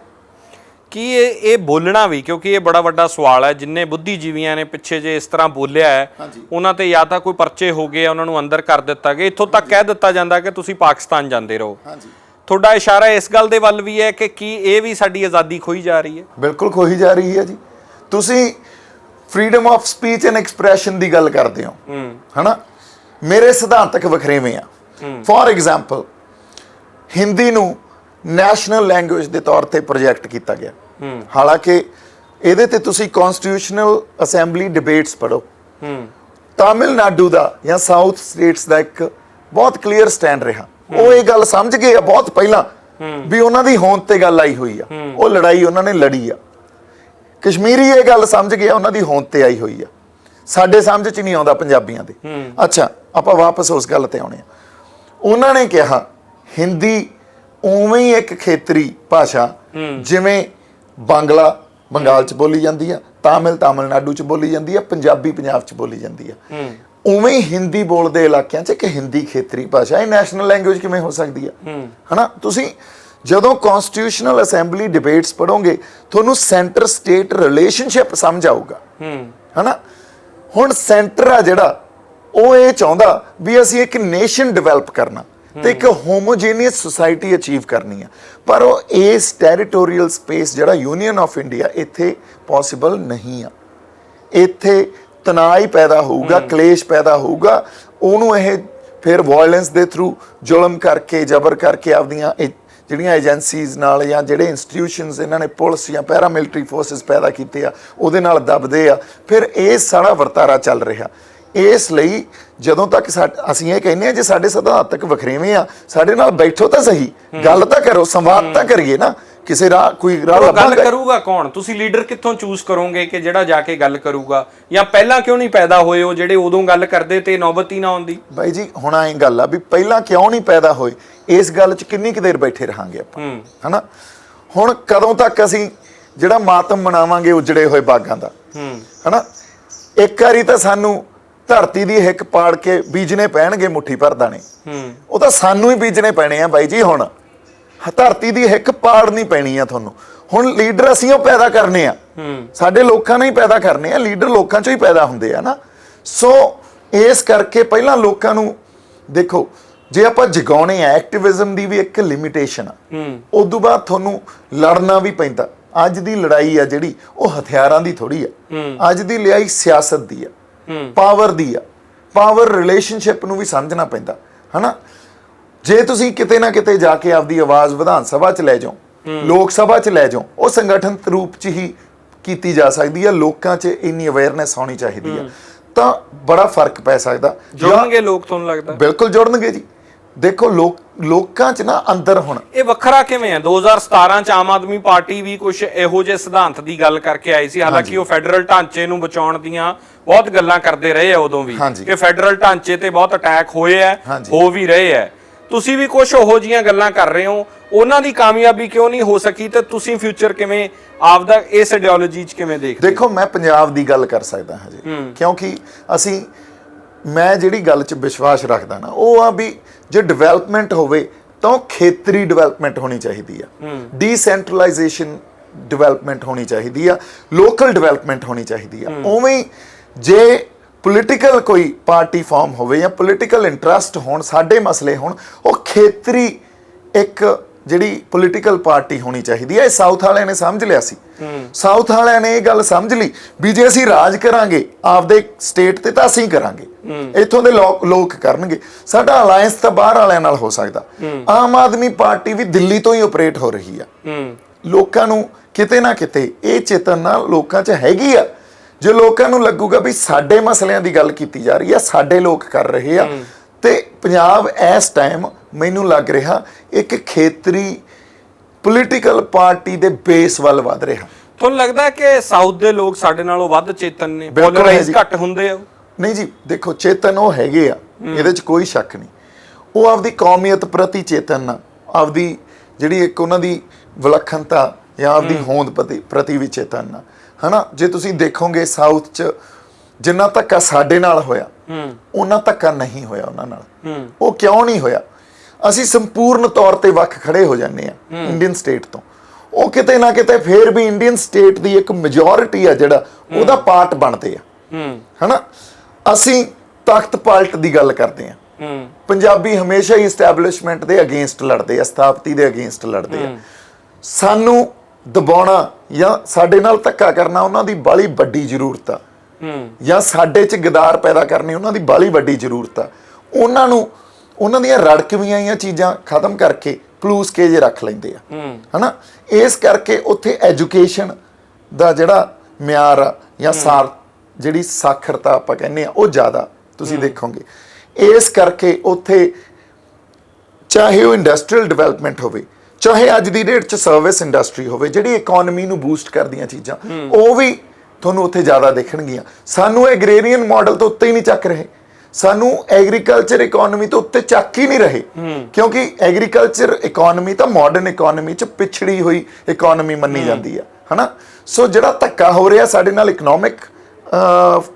ਕੀ ਇਹ ਬੋਲਣਾ ਵੀ, ਕਿਉਂਕਿ ਇਹ ਬੜਾ ਵੱਡਾ ਸਵਾਲ ਹੈ, ਜਿੰਨੇ ਬੁੱਧੀਜੀਵੀਆਂ ਨੇ ਪਿੱਛੇ ਜੇ ਇਸ ਤਰ੍ਹਾਂ ਬੋਲਿਆ ਹੈ ਉਹਨਾਂ ਤੇ ਜਾਂ ਤਾਂ ਕੋਈ ਪਰਚੇ ਹੋ ਗਏ, ਉਹਨਾਂ ਨੂੰ ਅੰਦਰ ਕਰ ਦਿੱਤਾ ਗਿਆ, ਇੱਥੋਂ ਤੱਕ ਕਹਿ ਦਿੱਤਾ ਜਾਂਦਾ ਕਿ ਤੁਸੀਂ ਪਾਕਿਸਤਾਨ ਜਾਂਦੇ ਰਹੋ। ਤੁਹਾਡਾ ਇਸ਼ਾਰਾ ਇਸ ਗੱਲ ਦੇ ਵੱਲ ਵੀ ਹੈ ਕਿ ਕੀ ਇਹ ਵੀ ਸਾਡੀ ਆਜ਼ਾਦੀ ਖੋਈ ਜਾ ਰਹੀ ਹੈ? ਬਿਲਕੁਲ ਖੋਈ ਜਾ ਰਹੀ ਹੈ ਜੀ। ਤੁਸੀਂ freedom of speech and expression ਦੀ ਗੱਲ ਕਰਦੇ ਹੋ, ਹਨਾ। ਮੇਰੇ ਸਿਧਾਂਤਕ ਵਖਰੇਵੇਂ ਆ। ਫੋਰ ਐਗਜ਼ਾਮਪਲ, ਹਿੰਦੀ ਨੂੰ ਨੈਸ਼ਨਲ ਲੈਂਗੁਏਜ ਦੇ ਤੌਰ ਤੇ ਪ੍ਰੋਜੈਕਟ ਕੀਤਾ ਗਿਆ। ਹਾਲਾਂਕਿ ਇਹਦੇ ਤੇ ਤੁਸੀਂ ਕਨਸਟੀਟਿਊਸ਼ਨਲ ਅਸੈਂਬਲੀ ਡਿਬੇਟਸ ਪੜ੍ਹੋ। ਤਾਮਿਲਨਾਡੂ ਦਾ ਜਾਂ ਸਾਊਥ ਸਟੇਟਸ ਦਾ ਇੱਕ ਬਹੁਤ ਕਲੀਅਰ ਸਟੈਂਡ ਰਿਹਾ। ਉਹ ਇਹ ਗੱਲ ਸਮਝ ਗਏ ਆ ਬਹੁਤ ਪਹਿਲਾਂ ਵੀ ਉਹਨਾਂ ਦੀ ਹੋਂਦ ਤੇ ਗੱਲ ਆਈ ਹੋਈ ਆ, ਉਹ ਲੜਾਈ ਉਹਨਾਂ ਨੇ ਲੜੀ ਆ। ਕਸ਼ਮੀਰੀ ਇਹ ਗੱਲ ਸਮਝ ਗਏ ਉਹਨਾਂ ਦੀ ਹੋਂਦ ਤੇ ਆਈ ਹੋਈ ਆ, ਸਾਡੇ ਸਮਝ ਚ ਨਹੀਂ ਆਉਂਦਾ ਪੰਜਾਬੀਆਂ ਦੇ। ਅੱਛਾ, ਆਪਾਂ ਵਾਪਸ ਉਸ ਗੱਲ ਤੇ ਆਉਣੇ ਆ। ਉਹਨਾਂ ਨੇ ਕਿਹਾ ਹਿੰਦੀ ਉਵੇਂ ਹੀ ਇੱਕ ਖੇਤਰੀ ਭਾਸ਼ਾ, ਜਿਵੇਂ ਬਾਂਗਲਾ ਬੰਗਾਲ ਚ ਬੋਲੀ ਜਾਂਦੀ ਆ, ਤਾਮਿਲਨਾਡੂ ਚ ਬੋਲੀ ਜਾਂਦੀ ਆ, ਪੰਜਾਬੀ ਪੰਜਾਬ ਚ ਬੋਲੀ ਜਾਂਦੀ ਆ, ਉਵੇਂ ਹੀ ਹਿੰਦੀ ਬੋਲਦੇ ਇਲਾਕਿਆਂ ਚ ਇੱਕ ਹਿੰਦੀ ਖੇਤਰੀ ਭਾਸ਼ਾ, ਇਹ ਨੈਸ਼ਨਲ ਲੈਂਗੁਏਜ ਕਿਵੇਂ ਹੋ ਸਕਦੀ ਆ? ਹਨਾ। ਤੁਸੀਂ ਜਦੋਂ ਕਨਸਟੀਟਿਊਸ਼ਨਲ ਅਸੈਂਬਲੀ ਡਿਬੇਟਸ ਪੜੋਗੇ ਤੁਹਾਨੂੰ ਸੈਂਟਰ ਸਟੇਟ ਰਿਲੇਸ਼ਨਸ਼ਿਪ ਸਮਝ ਆਊਗਾ, ਹਨਾ। ਹੁਣ ਸੈਂਟਰ ਆ ਜਿਹੜਾ, ਉਹ ਇਹ ਚਾਹੁੰਦਾ ਵੀ ਅਸੀਂ ਇੱਕ ਨੇਸ਼ਨ ਡਿਵੈਲਪ ਕਰਨਾ ਤੇ ਇੱਕ ਹੋਮੋਜੀਨੀਅਸ ਸੁਸਾਇਟੀ ਅਚੀਵ ਕਰਨੀ ਆ, ਪਰ ਉਹ ਇਸ ਟੈਰੀਟੋਰੀਅਲ ਸਪੇਸ ਜਿਹੜਾ ਯੂਨੀਅਨ ਆਫ ਇੰਡੀਆ, ਇੱਥੇ ਪੋਸੀਬਲ ਨਹੀਂ ਆ। ਇੱਥੇ ਤਣਾਅ ਹੀ ਪੈਦਾ ਹੋਊਗਾ, ਕਲੇਸ਼ ਪੈਦਾ ਹੋਊਗਾ। ਉਹਨੂੰ ਇਹ ਫਿਰ ਵਾਇਲੈਂਸ ਦੇ ਥਰੂ, ਜ਼ੁਲਮ ਕਰਕੇ, ਜ਼ਬਰ ਕਰਕੇ, ਆਪਦੀਆਂ ਜਿਹੜੀਆਂ ਏਜੰਸੀਜ਼ ਨਾਲ ਜਾਂ ਜਿਹੜੇ ਇੰਸਟੀਟਿਊਸ਼ਨਸ ਇਹਨਾਂ ਨੇ ਪੁਲਿਸ ਜਾਂ ਪੈਰਾਮਿਲਟਰੀ ਫੋਰਸਿਸ ਪੈਦਾ ਕੀਤੇ ਆ, ਉਹਦੇ ਨਾਲ ਦਬਦੇ ਆ। ਫਿਰ ਇਹ ਸਾਰਾ ਵਰਤਾਰਾ ਚੱਲ ਰਿਹਾ। ਇਸ ਲਈ ਜਦੋਂ ਤੱਕ ਅਸੀਂ ਇਹ ਕਹਿੰਦੇ ਆ ਜੇ ਸਾਡੇ ਸਿਧਾਂਤਕ ਵਖਰੇਵੇਂ ਆ, ਸਾਡੇ ਨਾਲ ਬੈਠੋ ਤਾਂ ਸਹੀ, ਗੱਲ ਤਾਂ ਕਰੋ, ਸੰਵਾਦ ਤਾਂ ਕਰੀਏ ਨਾ। ਕਿਸੇ ਰਾਹ ਕੋਈ ਰਾਹ ਗੱਲ ਕਰੂਗਾ ਕੌਣ? ਤੁਸੀਂ ਲੀਡਰ ਕਿੱਥੋਂ ਚੂਜ਼ ਕਰੋਗੇ ਕਿ ਜਿਹੜਾ ਜਾ ਕੇ ਗੱਲ ਕਰੂਗਾ? ਜਾਂ ਪਹਿਲਾਂ ਕਿਉਂ ਨਹੀਂ ਪੈਦਾ ਹੋਏ ਉਹ ਜਿਹੜੇ ਉਦੋਂ ਗੱਲ ਕਰਦੇ ਤੇ ਨੌਬਤ ਹੀ ਨਾ ਆਉਂਦੀ? ਬਾਈ ਜੀ, ਹੁਣ ਐਂ ਗੱਲ ਆ ਵੀ ਪਹਿਲਾਂ ਕਿਉਂ ਨਹੀਂ ਪੈਦਾ ਹੋਏ, ਇਸ ਗੱਲ 'ਚ ਕਿੰਨੀ ਕੁ ਦੇਰ ਬੈਠੇ ਰਹਾਂਗੇ ਆਪਾਂ, ਹਨਾ। ਹੁਣ ਕਦੋਂ ਤੱਕ ਅਸੀਂ ਜਿਹੜਾ ਮਾਤਮ ਮਨਾਵਾਂਗੇ ਉਜੜੇ ਹੋਏ ਬਾਗਾਂ ਦਾ, ਹਨਾ। ਇੱਕ ਵਾਰੀ ਤਾਂ ਸਾਨੂੰ ਧਰਤੀ ਦੀ ਹਿੱਕ ਪਾੜ ਕੇ ਬੀਜਣੇ ਪੈਣਗੇ ਮੁੱਠੀ ਭਰ ਦਾਣੇ, ਉਹ ਤਾਂ ਸਾਨੂੰ ਹੀ ਬੀਜਣੇ ਪੈਣੇ ਆ ਬਾਈ ਜੀ। ਹੁਣ ਧਰਤੀ ਦੀ ਹਿੱਕ ਪਾੜਨੀ ਪੈਣੀ ਆ ਤੁਹਾਨੂੰ। ਹੁਣ ਲੀਡਰ ਅਸੀਂ ਉਹ ਪੈਦਾ ਕਰਨੇ ਆ, ਸਾਡੇ ਲੋਕਾਂ ਨੇ ਹੀ ਪੈਦਾ ਕਰਨੇ ਆ। ਲੀਡਰ ਲੋਕਾਂ ਚੋਂ ਹੀ ਪੈਦਾ ਹੁੰਦੇ ਆ ਨਾ। ਸੋ ਇਸ ਕਰਕੇ ਪਹਿਲਾਂ ਲੋਕਾਂ ਨੂੰ ਦੇਖੋ, ਜੇ ਆਪਾਂ ਜਗਾਉਣੇ ਆ, ਐਕਟਿਵਿਜ਼ਮ ਦੀ ਵੀ ਇੱਕ ਲਿਮਿਟੇਸ਼ਨ ਆ। ਉਸ ਤੋਂ ਬਾਅਦ ਤੁਹਾਨੂੰ ਲੜਨਾ ਵੀ ਪੈਂਦਾ। ਅੱਜ ਦੀ ਲੜਾਈ ਆ ਜਿਹੜੀ, ਉਹ ਹਥਿਆਰਾਂ ਦੀ ਥੋੜੀ ਆ। ਅੱਜ ਦੀ ਲੜਾਈ ਸਿਆਸਤ ਦੀ ਆ, ਪਾਵਰ ਦੀ ਆ। ਪਾਵਰ ਰਿਲੇਸ਼ਨਸ਼ਿਪ ਨੂੰ ਵੀ ਸਮਝਣਾ ਪੈਂਦਾ, ਹਨਾ। ਜੇ ਤੁਸੀਂ ਕਿਤੇ ਨਾ ਕਿਤੇ ਜਾ ਕੇ ਆਪਦੀ ਆਵਾਜ਼ ਵਿਧਾਨ ਸਭਾ 'ਚ ਲੈ ਜਾਓ, ਲੋਕ ਸਭਾ 'ਚ ਲੈ ਜਾਓ, ਉਹ ਸੰਗਠਨਤ ਰੂਪ 'ਚ ਹੀ ਕੀਤੀ ਜਾ ਸਕਦੀ ਆ। ਲੋਕਾਂ 'ਚ ਇੰਨੀ ਅਵੇਅਰਨੈਸ ਹੋਣੀ ਚਾਹੀਦੀ ਆ, ਤਾਂ ਬੜਾ ਫਰਕ ਪੈ ਸਕਦਾ। ਜੁੜਨਗੇ ਲੋਕ, ਤੁਹਾਨੂੰ ਲੱਗਦਾ? ਬਿਲਕੁਲ ਜੁੜਨਗੇ ਜੀ। ਦੇਖੋ ਲੋਕਾਂ 'ਚ ਨਾ ਅੰਦਰ ਹੁਣ ਇਹ ਵੱਖਰਾ ਕਿਵੇਂ ਹੈ? 2017 ਚ ਆਮ ਆਦਮੀ ਪਾਰਟੀ ਵੀ ਕੁਝ ਇਹੋ ਜਿਹੇ ਸਿਧਾਂਤ ਦੀ ਗੱਲ ਕਰਕੇ ਆਈ ਸੀ। ਹਾਲਾਂਕਿ ਉਹ ਫੈਡਰਲ ਢਾਂਚੇ ਨੂੰ ਬਚਾਉਣ ਦੀਆਂ ਬਹੁਤ ਗੱਲਾਂ ਕਰਦੇ ਰਹੇ ਆ ਉਦੋਂ ਵੀ, ਕਿ ਫੈਡਰਲ ਢਾਂਚੇ ਤੇ ਬਹੁਤ ਅਟੈਕ ਹੋਏ ਆ, ਹੋ ਵੀ ਰਹੇ ਆ। ਤੁਸੀਂ ਵੀ ਕੁਝ ਉਹੋ ਜਿਹੀਆਂ ਗੱਲਾਂ ਕਰ ਰਹੇ ਹੋ। ਉਹਨਾਂ ਦੀ ਕਾਮਯਾਬੀ ਕਿਉਂ ਨਹੀਂ ਹੋ ਸਕੀ ਤੇ ਤੁਸੀਂ ਫਿਊਚਰ ਕਿਵੇਂ ਆਪਦਾ ਇਸ ਆਈਡੀਓਲੋਜੀ 'ਚ ਕਿਵੇਂ ਦੇਖਦੇ? ਦੇਖੋ, ਮੈਂ ਪੰਜਾਬ ਦੀ ਗੱਲ ਕਰ ਸਕਦਾ ਹਜੇ, ਕਿਉਂਕਿ ਮੈਂ ਜਿਹੜੀ ਗੱਲ 'ਚ ਵਿਸ਼ਵਾਸ ਰੱਖਦਾ ਨਾ, ਉਹ ਆ ਵੀ ਜੇ ਡਿਵੈਲਪਮੈਂਟ ਹੋਵੇ ਤਾਂ ਖੇਤਰੀ ਡਿਵੈਲਪਮੈਂਟ ਹੋਣੀ ਚਾਹੀਦੀ ਆ, ਡੀਸੈਂਟਰਲਾਈਜੇਸ਼ਨ ਡਿਵੈਲਪਮੈਂਟ ਹੋਣੀ ਚਾਹੀਦੀ ਆ, ਲੋਕਲ ਡਿਵੈਲਪਮੈਂਟ ਹੋਣੀ ਚਾਹੀਦੀ ਆ। ਉਵੇਂ ਜੇ ਪੋਲੀਟੀਕਲ ਕੋਈ ਪਾਰਟੀ ਫਾਰਮ ਹੋਵੇ ਜਾਂ ਪੋਲੀਟੀਕਲ ਇੰਟਰਸਟ ਹੋਣ, ਸਾਡੇ ਮਸਲੇ ਹੋਣ, ਉਹ ਖੇਤਰੀ ਇੱਕ ਜਿਹੜੀ ਪੋਲੀਟੀਕਲ ਪਾਰਟੀ ਹੋਣੀ ਚਾਹੀਦੀ ਹੈ। ਇਹ ਸਾਊਥ ਵਾਲਿਆਂ ਨੇ ਸਮਝ ਲਿਆ ਸੀ। ਸਾਊਥ ਵਾਲਿਆਂ ਨੇ ਇਹ ਗੱਲ ਸਮਝ ਲਈ ਵੀ ਜੇ ਅਸੀਂ ਰਾਜ ਕਰਾਂਗੇ ਆਪਦੇ ਸਟੇਟ ਤੇ ਤਾਂ ਅਸੀਂ ਕਰਾਂਗੇ, ਇੱਥੋਂ ਦੇ ਲੋਕ ਕਰਨਗੇ। ਸਾਡਾ ਅਲਾਇੰਸ ਤਾਂ ਬਾਹਰ ਵਾਲਿਆਂ ਨਾਲ ਹੋ ਸਕਦਾ। ਆਮ ਆਦਮੀ ਪਾਰਟੀ ਵੀ ਦਿੱਲੀ ਤੋਂ ਹੀ ਆਪਰੇਟ ਹੋ ਰਹੀ ਆ। ਲੋਕਾਂ ਨੂੰ ਕਿਤੇ ਨਾ ਕਿਤੇ ਇਹ ਚੇਤਨਾ ਲੋਕਾਂ 'ਚ ਹੈਗੀ ਆ। ਜੇ ਲੋਕਾਂ ਨੂੰ ਲੱਗੂਗਾ ਵੀ ਸਾਡੇ ਮਸਲਿਆਂ ਦੀ ਗੱਲ ਕੀਤੀ ਜਾ ਰਹੀ ਆ, ਸਾਡੇ ਲੋਕ ਕਰ ਰਹੇ ਆ, ਤੇ ਪੰਜਾਬ ਇਸ ਟਾਈਮ ਮੈਨੂੰ ਲੱਗ ਰਿਹਾ ਇੱਕ ਖੇਤਰੀ ਪੋਲੀਟੀਕਲ ਪਾਰਟੀ ਦੇ ਬੇਸ ਵੱਲ ਵਧ ਰਿਹਾ। ਤੁਹਾਨੂੰ ਲੱਗਦਾ ਕਿ ਸਾਊਥ ਦੇ ਲੋਕ ਸਾਡੇ ਨਾਲੋਂ ਵੱਧ ਚੇਤਨ ਨੇ, ਬਿਲਕੁਲ ਪੋਲਰਾਈਜ਼ ਘੱਟ ਹੁੰਦੇ ਆ? ਨਹੀਂ ਜੀ, ਦੇਖੋ ਚੇਤਨ ਉਹ ਹੈਗੇ ਆ, ਇਹਦੇ 'ਚ ਕੋਈ ਸ਼ੱਕ ਨਹੀਂ। ਉਹ ਆਪਦੀ ਕੌਮੀਅਤ ਪ੍ਰਤੀ ਚੇਤਨ ਆ, ਆਪਦੀ ਜਿਹੜੀ ਇੱਕ ਉਹਨਾਂ ਦੀ ਵਿਲੱਖਣਤਾ ਜਾਂ ਆਪਦੀ ਹੋਂਦ ਪ੍ਰਤੀ ਵੀ ਚੇਤਨ ਆ, ਹਨਾ। ਜੇ ਤੁਸੀਂ ਦੇਖੋਗੇ ਸਾਊਥ 'ਚ ਜਿੰਨਾ ਧੱਕਾ ਸਾਡੇ ਨਾਲ ਹੋਇਆ ਉਹਨਾਂ ਧੱਕਾ ਨਹੀਂ ਹੋਇਆ ਉਹਨਾਂ ਨਾਲ। ਉਹ ਕਿਉਂ ਨਹੀਂ ਹੋਇਆ? ਅਸੀਂ ਸੰਪੂਰਨ ਤੌਰ ਤੇ ਵੱਖ ਖੜੇ ਹੋ ਜਾਂਦੇ ਆ ਇੰਡੀਅਨ ਸਟੇਟ ਤੋਂ। ਉਹ ਕਿਤੇ ਨਾ ਕਿਤੇ ਫੇਰ ਵੀ ਇੰਡੀਅਨ ਸਟੇਟ ਦੀ ਇੱਕ ਮੈਜੋਰਿਟੀ ਆ ਜਿਹੜਾ ਉਹਦਾ ਪਾਰਟ ਬਣਦੇ ਆ, ਹਨਾ। ਅਸੀਂ ਤਖਤ ਪਲਟ ਦੀ ਗੱਲ ਕਰਦੇ ਆ। ਪੰਜਾਬੀ ਹਮੇਸ਼ਾ ਹੀ ਐਸਟੈਬਲਿਸ਼ਮੈਂਟ ਦੇ ਅਗੇਂਸਟ ਲੜਦੇ ਆ, ਸਥਾਪਤੀ ਦੇ ਅਗੇਂਸਟ ਲੜਦੇ ਆ। ਸਾਨੂੰ ਦਬਾਉਣਾ ਜਾਂ ਸਾਡੇ ਨਾਲ ਧੱਕਾ ਕਰਨਾ ਉਹਨਾਂ ਦੀ ਬਾਹਲੀ ਵੱਡੀ ਜ਼ਰੂਰਤ ਆ, ਜਾਂ ਸਾਡੇ 'ਚ ਗਦਾਰ ਪੈਦਾ ਕਰਨੀ ਉਹਨਾਂ ਦੀ ਬਾਹਲੀ ਵੱਡੀ ਜ਼ਰੂਰਤ ਆ। ਉਹਨਾਂ ਨੂੰ ਉਹਨਾਂ ਦੀਆਂ ਰੜਕਵੀਆਂ ਜਾਂ ਚੀਜ਼ਾਂ ਖਤਮ ਕਰਕੇ ਪਲੂਸ ਕੇ ਜੇ ਰੱਖ ਲੈਂਦੇ ਆ, ਹਨਾ। ਇਸ ਕਰਕੇ ਉੱਥੇ ਐਜੂਕੇਸ਼ਨ ਦਾ ਜਿਹੜਾ ਮਿਆਰ ਆ ਜਾਂ ਜਿਹੜੀ ਸਾਖਰਤਾ ਆਪਾਂ ਕਹਿੰਦੇ ਆ ਉਹ ਜ਼ਿਆਦਾ ਤੁਸੀਂ ਦੇਖੋਗੇ। ਇਸ ਕਰਕੇ ਉੱਥੇ ਚਾਹੇ ਉਹ ਇੰਡਸਟਰੀਅਲ ਡਿਵੈਲਪਮੈਂਟ ਹੋਵੇ, ਚਾਹੇ ਅੱਜ ਦੀ ਡੇਟ 'ਚ ਸਰਵਿਸ ਇੰਡਸਟਰੀ ਹੋਵੇ, ਜਿਹੜੀ ਇਕਨੋਮੀ ਨੂੰ ਬੂਸਟ ਕਰਦੀਆਂ ਚੀਜ਼ਾਂ, ਉਹ ਵੀ ਤੁਹਾਨੂੰ ਉੱਥੇ ਜ਼ਿਆਦਾ ਦੇਖਣਗੀਆਂ। ਸਾਨੂੰ ਐਗਰੇਰੀਅਨ ਮਾਡਲ ਤੋਂ ਉੱਤੇ ਹੀ ਨਹੀਂ ਚੱਕ ਰਹੇ, ਸਾਨੂੰ ਐਗਰੀਕਲਚਰ ਇਕਨੋਮੀ ਤੋਂ ਉੱਤੇ ਚੱਕ ਹੀ ਨਹੀਂ ਰਹੇ, ਕਿਉਂਕਿ ਐਗਰੀਕਲਚਰ ਇਕਨੋਮੀ ਤਾਂ ਮਾਡਰਨ ਇਕਨੋਮੀ 'ਚ ਪਿਛੜੀ ਹੋਈ ਇਕਨੋਮੀ ਮੰਨੀ ਜਾਂਦੀ ਆ, ਹਨਾ। ਸੋ ਜਿਹੜਾ ਧੱਕਾ ਹੋ ਰਿਹਾ ਸਾਡੇ ਨਾਲ ਇਕਨੋਮਿਕ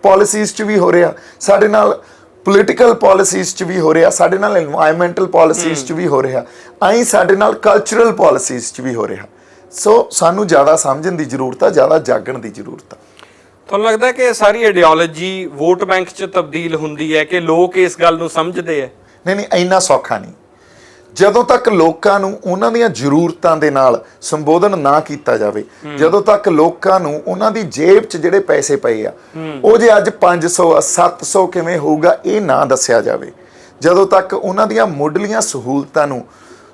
ਪਾਲਿਸੀਜ਼ 'ਚ ਵੀ ਹੋ ਰਿਹਾ, ਸਾਡੇ ਨਾਲ ਪੋਲੀਟੀਕਲ ਪਾਲਿਸੀਜ਼ 'ਚ ਵੀ ਹੋ ਰਿਹਾ, ਸਾਡੇ ਨਾਲ এনवायरमेंटल ਪਾਲਿਸੀਜ਼ 'ਚ ਵੀ ਹੋ ਰਿਹਾ, ਆਈ ਸਾਡੇ ਨਾਲ ਕਲਚਰਲ ਪਾਲਿਸੀਜ਼ 'ਚ ਵੀ ਹੋ ਰਿਹਾ। ਸੋ ਸਾਨੂੰ ਜ਼ਿਆਦਾ ਸਮਝਣ ਦੀ ਜ਼ਰੂਰਤ ਆ, ਜ਼ਿਆਦਾ ਜਾਗਣ ਦੀ ਜ਼ਰੂਰਤ ਆ। ਤੁਹਾਨੂੰ ਲੱਗਦਾ ਕਿ ਸਾਰੀ ਆਈਡੀਓਲੋਜੀ ਵੋਟ ਬੈਂਕ 'ਚ ਤਬਦੀਲ ਹੁੰਦੀ ਹੈ ਕਿ ਲੋਕ ਇਸ ਗੱਲ ਨੂੰ ਸਮਝਦੇ ਆ? ਨਹੀਂ, ਇੰਨਾ ਸੌਖਾ ਨਹੀਂ। ਜਦੋਂ ਤੱਕ ਲੋਕਾਂ ਨੂੰ ਉਹਨਾਂ ਦੀਆਂ ਜ਼ਰੂਰਤਾਂ ਦੇ ਨਾਲ ਸੰਬੋਧਨ ਨਾ ਕੀਤਾ ਜਾਵੇ, ਜਦੋਂ ਤੱਕ ਲੋਕਾਂ ਨੂੰ ਉਹਨਾਂ ਦੀ ਜੇਬ 'ਚ ਜਿਹੜੇ ਪੈਸੇ ਪਏ ਆ ਉਹ ਜੇ ਅੱਜ 500 ਆ 700 ਕਿਵੇਂ ਹੋਊਗਾ ਇਹ ਨਾ ਦੱਸਿਆ ਜਾਵੇ, ਜਦੋਂ ਤੱਕ ਉਹਨਾਂ ਦੀਆਂ ਮੁੱਢਲੀਆਂ ਸਹੂਲਤਾਂ ਨੂੰ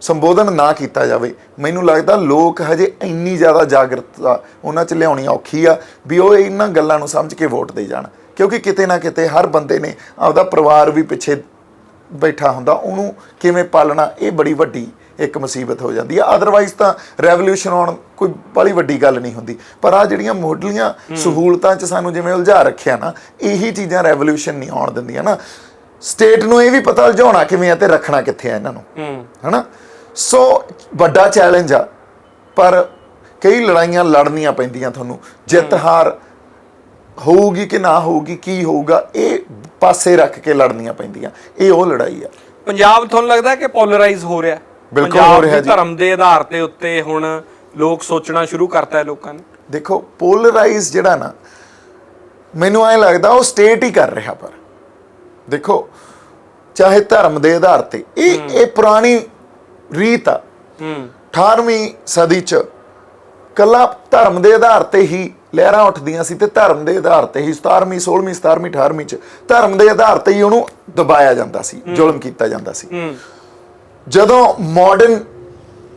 ਸੰਬੋਧਨ ਨਾ ਕੀਤਾ ਜਾਵੇ, ਮੈਨੂੰ ਲੱਗਦਾ ਲੋਕ ਹਜੇ ਇੰਨੀ ਜ਼ਿਆਦਾ ਜਾਗਰੂਕਤਾ ਉਹਨਾਂ 'ਚ ਲਿਆਉਣੀ ਔਖੀ ਆ ਵੀ ਉਹ ਇਹਨਾਂ ਗੱਲਾਂ ਨੂੰ ਸਮਝ ਕੇ ਵੋਟ ਦੇ ਜਾਣ। ਕਿਉਂਕਿ ਕਿਤੇ ਨਾ ਕਿਤੇ ਹਰ ਬੰਦੇ ਨੇ ਆਪਦਾ ਪਰਿਵਾਰ ਵੀ ਪਿੱਛੇ ਬੈਠਾ ਹੁੰਦਾ, ਉਹਨੂੰ ਕਿਵੇਂ ਪਾਲਣਾ ਇਹ ਬੜੀ ਵੱਡੀ ਇੱਕ ਮੁਸੀਬਤ ਹੋ ਜਾਂਦੀ ਆ। ਅਦਰਵਾਈਜ਼ ਤਾਂ ਰੈਵੋਲੂਸ਼ਨ ਆਉਣ ਕੋਈ ਬੜੀ ਵੱਡੀ ਗੱਲ ਨਹੀਂ ਹੁੰਦੀ, ਪਰ ਆ ਜਿਹੜੀਆਂ ਮੁੱਢਲੀਆਂ ਸਹੂਲਤਾਂ 'ਚ ਸਾਨੂੰ ਜਿਵੇਂ ਉਲਝਾ ਰੱਖਿਆ ਨਾ, ਇਹੀ ਚੀਜ਼ਾਂ ਰੈਵੋਲੂਸ਼ਨ ਨਹੀਂ ਆਉਣ ਦਿੰਦੀਆਂ ਨਾ। ਸਟੇਟ ਨੂੰ ਇਹ ਵੀ ਪਤਾ ਉਲਝਾਉਣਾ ਕਿਵੇਂ ਆ ਤੇ ਰੱਖਣਾ ਕਿੱਥੇ ਆ ਇਹਨਾਂ ਨੂੰ, ਹਨਾ। ਸੋ ਵੱਡਾ ਚੈਲੰਜ ਆ, ਪਰ ਕਈ ਲੜਾਈਆਂ ਲੜਨੀਆਂ ਪੈਂਦੀਆਂ ਤੁਹਾਨੂੰ। ਜਿੱਤ ਹਾਰ ਹੋਊਗੀ ਕਿ ਨਾ ਹੋਊਗੀ, ਕੀ ਹੋਊਗਾ, ਇਹ ਪਾਸੇ ਰੱਖ ਕੇ ਲੜਨੀਆਂ ਪੈਂਦੀਆਂ। ਇਹ ਉਹ ਲੜਾਈ ਆ। ਪੰਜਾਬ ਤੁਹਾਨੂੰ ਲੱਗਦਾ ਕਿ ਪੋਲਰਾਈਜ਼ ਹੋ ਰਿਹਾ? ਬਿਲਕੁਲ ਹੋ ਰਿਹਾ ਜੀ। ਧਰਮ ਦੇ ਆਧਾਰ ਤੇ ਉੱਤੇ ਹੁਣ ਲੋਕ ਸੋਚਣਾ ਸ਼ੁਰੂ ਕਰਤਾ ਹੈ ਲੋਕਾਂ ਨੇ। ਦੇਖੋ ਪੋਲਰਾਈਜ਼ ਜਿਹੜਾ ਨਾ, ਮੈਨੂੰ ਐਂ ਲੱਗਦਾ ਉਹ ਸਟੇਟ ਹੀ ਕਰ ਰਿਹਾ। ਪਰ ਦੇਖੋ ਚਾਹੇ ਧਰਮ ਦੇ ਆਧਾਰ ਤੇ, ਇਹ ਪੁਰਾਣੀ ਰੀਤ ਆ। 18ਵੀਂ ਸਦੀ 'ਚ ਕੱਲਾ ਧਰਮ ਦੇ ਆਧਾਰ ਤੇ ਹੀ ਲਹਿਰਾਂ ਉੱਠਦੀਆਂ ਸੀ ਤੇ ਧਰਮ ਦੇ ਆਧਾਰ ਤੇ ਹੀ 17ਵੀਂ 16ਵੀਂ 17ਵੀਂ 18ਵੀਂ 'ਚ ਧਰਮ ਦੇ ਆਧਾਰ ਤੇ ਹੀ ਉਹਨੂੰ ਦਬਾਇਆ ਜਾਂਦਾ ਸੀ, ਜ਼ੁਲਮ ਕੀਤਾ ਜਾਂਦਾ ਸੀ। ਜਦੋਂ ਮਾਡਰਨ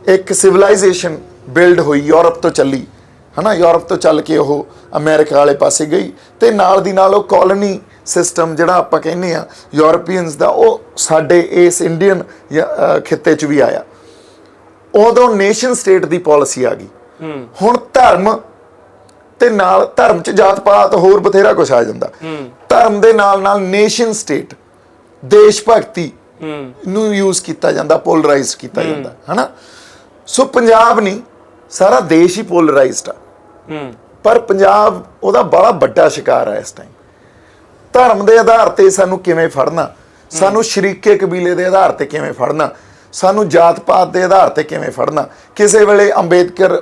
ਇੱਕ ਸਿਵਲਾਈਜੇਸ਼ਨ ਬਿਲਡ ਹੋਈ, ਯੂਰਪ ਤੋਂ ਚੱਲੀ, ਹਨਾ, ਯੂਰਪ ਤੋਂ ਚੱਲ ਕੇ ਉਹ ਅਮਰੀਕਾ ਵਾਲੇ ਪਾਸੇ ਗਈ ਤੇ ਨਾਲ ਦੀ ਨਾਲ ਉਹ ਕਾਲੋਨੀ ਸਿਸਟਮ ਜਿਹੜਾ ਆਪਾਂ ਕਹਿੰਦੇ ਆ ਯੂਰਪੀਅਨਸ ਦਾ, ਉਹ ਸਾਡੇ ਇਸ ਇੰਡੀਅਨ ਖਿੱਤੇ 'ਚ ਵੀ ਆਇਆ। ਉਦੋਂ ਨੇਸ਼ਨ ਸਟੇਟ ਦੀ ਪਾਲਿਸੀ ਆ ਗਈ। ਹੁਣ ਧਰਮ ਤੇ ਨਾਲ ਧਰਮ 'ਚ ਜਾਤ ਪਾਤ ਹੋਰ ਬਥੇਰਾ ਕੁਛ ਆ ਜਾਂਦਾ। ਧਰਮ ਦੇ ਨਾਲ ਨਾਲ ਨੇਸ਼ਨ ਸਟੇਟ, ਦੇਸ਼ ਭਗਤੀ ਨੂੰ ਯੂਜ਼ ਕੀਤਾ ਜਾਂਦਾ, ਪੋਲਰਾਈਜ਼ਡ ਕੀਤਾ ਜਾਂਦਾ, ਹਨਾ। ਸੋ ਪੰਜਾਬ ਨਹੀਂ, ਸਾਰਾ ਦੇਸ਼ ਹੀ ਪੋਲਰਾਈਜ਼ਡ ਆ, ਪਰ ਪੰਜਾਬ ਉਹਦਾ ਬੜਾ ਵੱਡਾ ਸ਼ਿਕਾਰ ਆ ਇਸ ਟਾਈਮ। ਧਰਮ ਦੇ ਆਧਾਰ ਤੇ ਸਾਨੂੰ ਕਿਵੇਂ ਫੜਨਾ, ਸਾਨੂੰ ਸ਼ਰੀਕੇ ਕਬੀਲੇ ਦੇ ਆਧਾਰ ਤੇ ਕਿਵੇਂ ਫੜਨਾ, ਸਾਨੂੰ ਜਾਤ ਪਾਤ ਦੇ ਆਧਾਰ ਤੇ ਕਿਵੇਂ ਫੜਨਾ। ਕਿਸੇ ਵੇਲੇ ਅੰਬੇਦਕਰ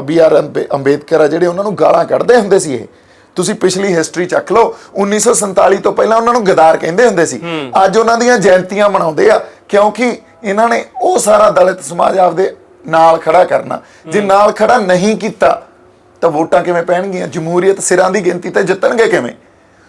BR ਅੰਬੇਦਕਰ ਆ ਜਿਹੜੇ, ਉਹਨਾਂ ਨੂੰ ਗਾਲਾਂ ਕੱਢਦੇ ਹੁੰਦੇ ਸੀ। ਇਹ ਤੁਸੀਂ ਪਿਛਲੀ ਹਿਸਟਰੀ ਚੱਕ ਲਓ, 1947 ਤੋਂ ਪਹਿਲਾਂ ਉਹਨਾਂ ਨੂੰ ਗਦਾਰ ਕਹਿੰਦੇ ਹੁੰਦੇ ਸੀ। ਅੱਜ ਉਹਨਾਂ ਦੀਆਂ ਜਯੰਤੀਆਂ ਮਨਾਉਂਦੇ ਆ ਕਿਉਂਕਿ ਇਹਨਾਂ ਨੇ ਉਹ ਸਾਰਾ ਦਲਿਤ ਸਮਾਜ ਆਪਦੇ ਨਾਲ ਖੜਾ ਕਰਨਾ। ਜੇ ਨਾਲ ਖੜਾ ਨਹੀਂ ਕੀਤਾ ਤਾਂ ਵੋਟਾਂ ਕਿਵੇਂ ਪੈਣਗੀਆਂ? ਜਮਹੂਰੀਅਤ ਸਿਰਾਂ ਦੀ ਗਿਣਤੀ ਤੇ ਜਿੱਤਣਗੇ ਕਿਵੇਂ?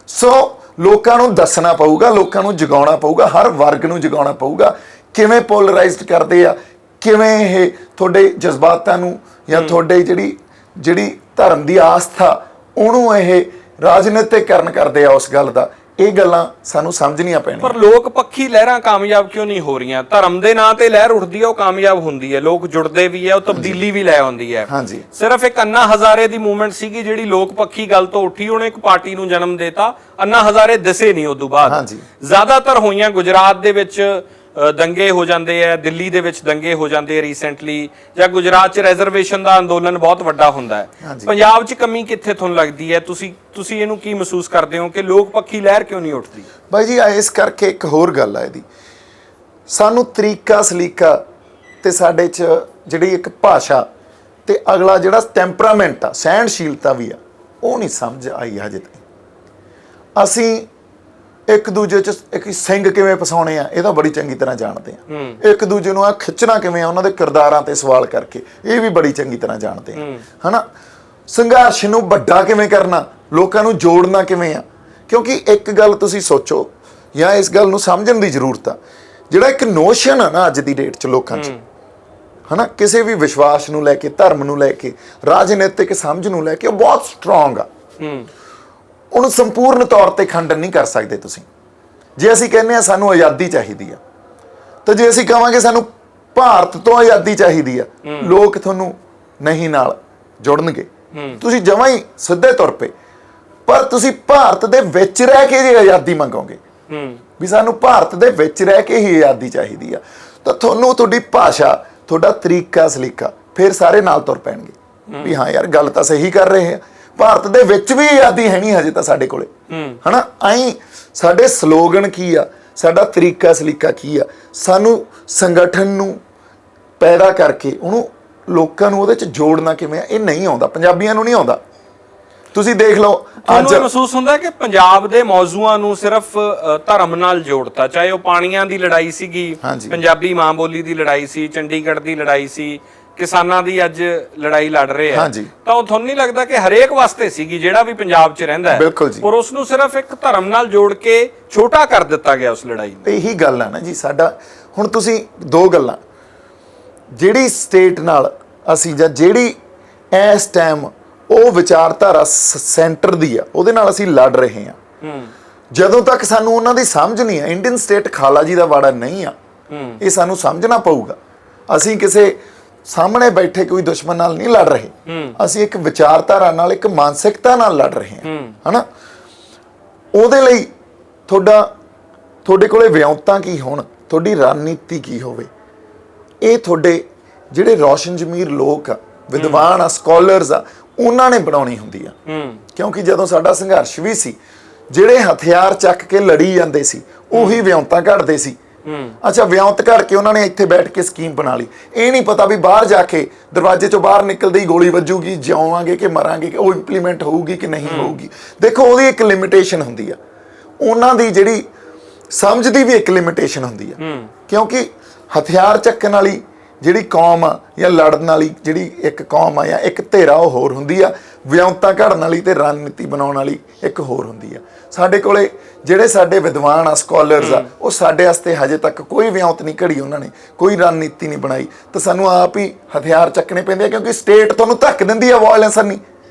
ਸੋ ਲੋਕਾਂ ਨੂੰ ਦੱਸਣਾ ਪਊਗਾ, ਲੋਕਾਂ ਨੂੰ ਜਗਾਉਣਾ ਪਊਗਾ, ਹਰ ਵਰਗ ਨੂੰ ਜਗਾਉਣਾ ਪਊਗਾ ਕਿਵੇਂ ਪੋਲਰਾਈਜ਼ਡ ਕਰਦੇ ਆ, ਕਿਵੇਂ ਇਹ ਤੁਹਾਡੇ ਜਜ਼ਬਾਤਾਂ ਨੂੰ ਜਾਂ ਤੁਹਾਡੇ ਜਿਹੜੀ ਧਰਮ ਦੀ ਆਸਥਾ ਉਹਨੂੰ ਇਹ ਰਾਜਨੀਤਿਕਰਨ ਕਰਦੇ ਆ ਉਸ ਗੱਲ ਦਾ ਇਹ ਗੱਲਾਂ ਸਾਨੂੰ ਸਮਝਣੀਆਂ ਪੈਣੀਆਂ। ਪਰ ਲੋਕ ਪੱਖੀ ਲਹਿਰਾਂ ਕਾਮਯਾਬ ਕਿਉਂ ਨਹੀਂ ਹੋ ਰਹੀਆਂ? ਧਰਮ ਦੇ ਨਾਂ ਤੇ ਲਹਿਰ ਉੱਠਦੀ ਹੈ, ਉਹ ਕਾਮਯਾਬ ਹੁੰਦੀ ਹੈ, ਲੋਕ ਜੁੜਦੇ ਵੀ ਹੈ, ਉਹ ਤਬਦੀਲੀ ਵੀ ਲੈ ਆਉਂਦੀ ਹੈ। ਹਾਂਜੀ, ਸਿਰਫ ਇੱਕ ਅੰਨਾ ਹਜ਼ਾਰੇ ਦੀ ਮੂਵਮੈਂਟ ਸੀਗੀ ਜਿਹੜੀ ਲੋਕ ਪੱਖੀ ਗੱਲ ਤੋਂ ਉੱਠੀ, ਉਹਨੇ ਇੱਕ ਪਾਰਟੀ ਨੂੰ ਜਨਮ ਦਿੱਤਾ। ਅੰਨਾ ਹਜ਼ਾਰੇ ਦਿਸੇ ਨਹੀਂ ਉਦੋਂ ਬਾਅਦ। ਹਾਂਜੀ, ਜ਼ਿਆਦਾਤਰ ਹੋਈਆਂ ਗੁਜਰਾਤ ਦੇ ਵਿੱਚ ਦੰਗੇ ਹੋ ਜਾਂਦੇ ਆ, ਦਿੱਲੀ ਦੇ ਵਿੱਚ ਦੰਗੇ ਹੋ ਜਾਂਦੇ ਆ ਰੀਸੈਂਟਲੀ, ਜਾਂ ਗੁਜਰਾਤ 'ਚ ਰਿਜ਼ਰਵੇਸ਼ਨ ਦਾ ਅੰਦੋਲਨ ਬਹੁਤ ਵੱਡਾ ਹੁੰਦਾ ਹੈ। ਪੰਜਾਬ 'ਚ ਕਮੀ ਕਿੱਥੇ ਤੁਹਾਨੂੰ ਲੱਗਦੀ ਹੈ? ਤੁਸੀਂ ਇਹਨੂੰ ਕੀ ਮਹਿਸੂਸ ਕਰਦੇ ਹੋ ਕਿ ਲੋਕ ਪੱਖੀ ਲਹਿਰ ਕਿਉਂ ਨਹੀਂ ਉੱਠਦੀ? ਬਾਈ ਜੀ ਇਸ ਕਰਕੇ ਇੱਕ ਹੋਰ ਗੱਲ ਹੈ ਇਹਦੀ, ਸਾਨੂੰ ਤਰੀਕਾ ਸਲੀਕਾ ਤੇ ਸਾਡੇ 'ਚ ਜਿਹੜੀ ਇੱਕ ਭਾਸ਼ਾ ਤੇ ਅਗਲਾ ਜਿਹੜਾ ਟੈਂਪਰਾਮੈਂਟ ਆ, ਸਹਿਣਸ਼ੀਲਤਾ ਵੀ ਆ, ਉਹ ਨਹੀਂ ਸਮਝ ਆਈ ਹਜੇ ਤੱਕ। ਅਸੀਂ ਇੱਕ ਦੂਜੇ 'ਚ ਇੱਕ ਸਿੰਘ ਕਿਵੇਂ ਫਸਾਉਣੇ ਆ ਇਹ ਤਾਂ ਬੜੀ ਚੰਗੀ ਤਰ੍ਹਾਂ ਜਾਣਦੇ ਆ। ਇੱਕ ਦੂਜੇ ਨੂੰ ਆ ਖਿੱਚਣਾ ਕਿਵੇਂ ਆ ਉਹਨਾਂ ਦੇ ਕਿਰਦਾਰਾਂ ਤੇ ਸਵਾਲ ਕਰਕੇ, ਇਹ ਵੀ ਬੜੀ ਚੰਗੀ ਤਰ੍ਹਾਂ ਜਾਣਦੇ ਆ, ਹਨਾ। ਸੰਘਰਸ਼ ਨੂੰ ਵੱਡਾ ਕਿਵੇਂ ਕਰਨਾ, ਲੋਕਾਂ ਨੂੰ ਜੋੜਨਾ ਕਿਵੇਂ ਆ। ਕਿਉਂਕਿ ਇੱਕ ਗੱਲ ਤੁਸੀਂ ਸੋਚੋ ਜਾਂ ਇਸ ਗੱਲ ਨੂੰ ਸਮਝਣ ਦੀ ਜ਼ਰੂਰਤ ਆ, ਜਿਹੜਾ ਇੱਕ ਨੋਸ਼ਨ ਆ ਨਾ ਅੱਜ ਦੀ ਡੇਟ 'ਚ ਲੋਕਾਂ 'ਚ, ਹਨਾ, ਕਿਸੇ ਵੀ ਵਿਸ਼ਵਾਸ ਨੂੰ ਲੈ ਕੇ, ਧਰਮ ਨੂੰ ਲੈ ਕੇ, ਰਾਜਨੀਤਿਕ ਸਮਝ ਨੂੰ ਲੈ ਕੇ, ਉਹ ਬਹੁਤ ਸਟਰੋਂਗ ਆ। ਉਹਨੂੰ ਸੰਪੂਰਨ ਤੌਰ ਤੇ ਖੰਡਨ ਨਹੀਂ ਕਰ ਸਕਦੇ ਤੁਸੀਂ। ਜੇ ਅਸੀਂ ਕਹਿੰਦੇ ਆ ਸਾਨੂੰ ਆਜ਼ਾਦੀ ਚਾਹੀਦੀ ਆ, ਤਾਂ ਜੇ ਅਸੀਂ ਕਹਾਂਗੇ ਸਾਨੂੰ ਭਾਰਤ ਤੋਂ ਆਜ਼ਾਦੀ ਚਾਹੀਦੀ ਆ, ਲੋਕ ਤੁਹਾਨੂੰ ਨਹੀਂ ਨਾਲ ਜੁੜਨਗੇ। ਤੁਸੀਂ ਜਮਾਂ ਹੀ ਸਿੱਧੇ ਤੌਰ ਤੇ, ਪਰ ਤੁਸੀਂ ਭਾਰਤ ਦੇ ਵਿੱਚ ਰਹਿ ਕੇ ਜੇ ਆਜ਼ਾਦੀ ਮੰਗੋਗੇ ਵੀ ਸਾਨੂੰ ਭਾਰਤ ਦੇ ਵਿੱਚ ਰਹਿ ਕੇ ਹੀ ਆਜ਼ਾਦੀ ਚਾਹੀਦੀ ਆ, ਤਾਂ ਤੁਹਾਨੂੰ ਤੁਹਾਡੀ ਭਾਸ਼ਾ, ਤੁਹਾਡਾ ਤਰੀਕਾ ਸਲੀਕਾ ਫਿਰ ਸਾਰੇ ਨਾਲ ਤੁਰ ਪੈਣਗੇ ਵੀ ਹਾਂ ਯਾਰ ਗੱਲ ਤਾਂ ਸਹੀ ਕਰ ਰਹੇ ਆ। ਭਾਰਤ ਦੇ ਵਿੱਚ ਵੀ ਆਜ਼ਾਦੀ ਹੈ ਨਹੀਂ ਹਜੇ ਤਾਂ ਸਾਡੇ ਕੋਲੇ, ਹਨਾ। ਆਈ ਸਾਡੇ ਸਲੋਗਨ ਕੀ ਆ, ਸਾਡਾ ਤਰੀਕਾ ਸਲੀਕਾ ਕੀ ਆ, ਸਾਨੂੰ ਸੰਗਠਨ ਨੂੰ ਪੈਦਾ ਕਰਕੇ ਉਹਨੂੰ ਲੋਕਾਂ ਨੂੰ ਉਹਦੇ 'ਚ ਜੋੜਨਾ ਕਿਵੇਂ ਆ, ਇਹ ਨਹੀਂ ਆਉਂਦਾ, ਪੰਜਾਬੀਆਂ ਨੂੰ ਨਹੀਂ ਆਉਂਦਾ। ਤੁਸੀਂ ਦੇਖ ਲਓ ਤੁਹਾਨੂੰ ਮਹਿਸੂਸ ਹੁੰਦਾ ਕਿ ਪੰਜਾਬ ਦੇ ਮੌਜੂਆਂ ਨੂੰ ਸਿਰਫ ਧਰਮ ਨਾਲ ਜੋੜਤਾ, ਚਾਹੇ ਉਹ ਪਾਣੀਆਂ ਦੀ ਲੜਾਈ ਸੀਗੀ, ਪੰਜਾਬੀ ਮਾਂ ਬੋਲੀ ਦੀ ਲੜਾਈ ਸੀ, ਚੰਡੀਗੜ੍ਹ ਦੀ ਲੜਾਈ ਸੀ, ਕਿਸਾਨਾਂ ਦੀ ਅੱਜ ਲੜਾਈ ਲੜ ਰਹੇ ਆ, ਤਾਂ ਉਹ ਤੁਹਾਨੂੰ ਨਹੀਂ ਲੱਗਦਾ ਕਿ ਹਰੇਕ ਵਾਸਤੇ ਸੀਗੀ ਜਿਹੜਾ ਵੀ ਪੰਜਾਬ 'ਚ ਰਹਿੰਦਾ ਹੈ, ਪਰ ਉਸ ਨੂੰ ਸਿਰਫ ਇੱਕ ਧਰਮ ਨਾਲ ਜੋੜ ਕੇ ਛੋਟਾ ਕਰ ਦਿੱਤਾ ਗਿਆ ਉਸ ਲੜਾਈ ਨੂੰ? ਇਹੀ ਗੱਲ ਆ ਨਾ ਜੀ ਸਾਡਾ। ਹੁਣ ਤੁਸੀਂ ਦੋ ਗੱਲਾਂ, ਜਿਹੜੀ ਸਟੇਟ ਨਾਲ ਅਸੀਂ ਜਾਂ ਜਿਹੜੀ ਇਸ ਟਾਈਮ ਉਹ ਵਿਚਾਰਧਾਰਾ ਸੈਂਟਰ ਦੀ ਆ, ਉਹਦੇ ਨਾਲ ਅਸੀਂ ਲੜ ਰਹੇ ਹਾਂ। ਜਦੋਂ ਤੱਕ ਸਾਨੂੰ ਉਹਨਾਂ ਦੀ ਸਮਝ ਨਹੀਂ ਆ, ਇੰਡੀਅਨ ਸਟੇਟ ਖਾਲਾ ਜੀ ਦਾ ਵਾੜਾ ਨਹੀਂ ਆ, ਇਹ ਸਾਨੂੰ ਸਮਝਣਾ ਪਊਗਾ। ਅਸੀਂ ਕਿਸੇ ਸਾਹਮਣੇ ਬੈਠੇ ਕੋਈ ਦੁਸ਼ਮਣ ਨਾਲ ਨਹੀਂ ਲੜ ਰਹੇ, ਅਸੀਂ ਇੱਕ ਵਿਚਾਰਧਾਰਾ ਨਾਲ, ਇੱਕ ਮਾਨਸਿਕਤਾ ਨਾਲ ਲੜ ਰਹੇ ਹਾਂ, ਹਨਾ। ਉਹਦੇ ਲਈ ਤੁਹਾਡੇ ਕੋਲੇ ਵਿਉਂਤਾਂ ਕੀ ਹੋਣ, ਤੁਹਾਡੀ ਰਣਨੀਤੀ ਕੀ ਹੋਵੇ, ਇਹ ਤੁਹਾਡੇ ਜਿਹੜੇ ਰੌਸ਼ਨ ਜ਼ਮੀਰ ਲੋਕ ਆ, ਵਿਦਵਾਨ ਆ, ਸਕਾਲਰਸ ਆ, ਉਹਨਾਂ ਨੇ ਬਣਾਉਣੀ ਹੁੰਦੀ ਆ। ਕਿਉਂਕਿ ਜਦੋਂ ਸਾਡਾ ਸੰਘਰਸ਼ ਵੀ ਸੀ, ਜਿਹੜੇ ਹਥਿਆਰ ਚੱਕ ਕੇ ਲੜੀ ਜਾਂਦੇ ਸੀ ਉਹੀ ਵਿਉਂਤਾਂ ਘੜਦੇ ਸੀ। ਅੱਛਾ, ਵਿਉਂਤ ਘੜ ਕੇ ਉਹਨਾਂ ਨੇ ਇੱਥੇ ਬੈਠ ਕੇ ਸਕੀਮ ਬਣਾ ਲਈ। ਇਹ ਨਹੀਂ ਪਤਾ ਵੀ ਬਾਹਰ ਜਾ ਕੇ ਦਰਵਾਜ਼ੇ ਚੋਂ ਬਾਹਰ ਨਿਕਲਦੇ ਹੀ ਗੋਲੀ ਵੱਜੂਗੀ, ਜਿਉਵਾਂਗੇ ਕਿ ਮਰਾਂਗੇ, ਕਿ ਉਹ ਇੰਪਲੀਮੈਂਟ ਹੋਊਗੀ ਕਿ ਨਹੀਂ ਹੋਊਗੀ। ਦੇਖੋ, ਉਹਦੀ ਇੱਕ ਲਿਮਿਟੇਸ਼ਨ ਹੁੰਦੀ ਆ, ਉਹਨਾਂ ਦੀ ਜਿਹੜੀ ਸਮਝ ਦੀ ਵੀ ਇੱਕ ਲਿਮਿਟੇਸ਼ਨ ਹੁੰਦੀ ਆ। ਕਿਉਂਕਿ ਹਥਿਆਰ ਚੱਕਣ ਵਾਲੀ ਜਿਹੜੀ ਕੌਮ ਆ ਜਾਂ ਲੜਨ ਵਾਲੀ ਜਿਹੜੀ ਇੱਕ ਕੌਮ ਆ ਜਾਂ ਇੱਕ ਧਿਰਾ, ਉਹ ਹੋਰ ਹੁੰਦੀ ਆ। ਵਿਉਂਤਾਂ ਘੜਨ ਵਾਲੀ ਤੇ ਰਣਨੀਤੀ ਬਣਾਉਣ ਵਾਲੀ ਇੱਕ ਹੋਰ ਹੁੰਦੀ ਆ। ਸਾਡੇ ਕੋਲੇ ਜਿਹੜੇ ਸਾਡੇ ਵਿਦਵਾਨ ਆ, ਸਕਾਲਰਸ ਆ, ਉਹ ਸਾਡੇ ਵਾਸਤੇ ਹਜੇ ਤੱਕ ਕੋਈ ਵਿਉਂਤ ਨਹੀਂ ਘੜੀ, ਉਹਨਾਂ ਨੇ ਕੋਈ ਰਣਨੀਤੀ ਨਹੀਂ ਬਣਾਈ, ਤਾਂ ਸਾਨੂੰ ਆਪ ਹੀ ਹਥਿਆਰ ਚੱਕਣੇ ਪੈਂਦੇ ਆ। ਕਿਉਂਕਿ ਸਟੇਟ ਤੁਹਾਨੂੰ ਧੱਕ ਦਿੰਦੀ ਆ ਵਾਇਲੈਂਸ ਨਹੀਂ।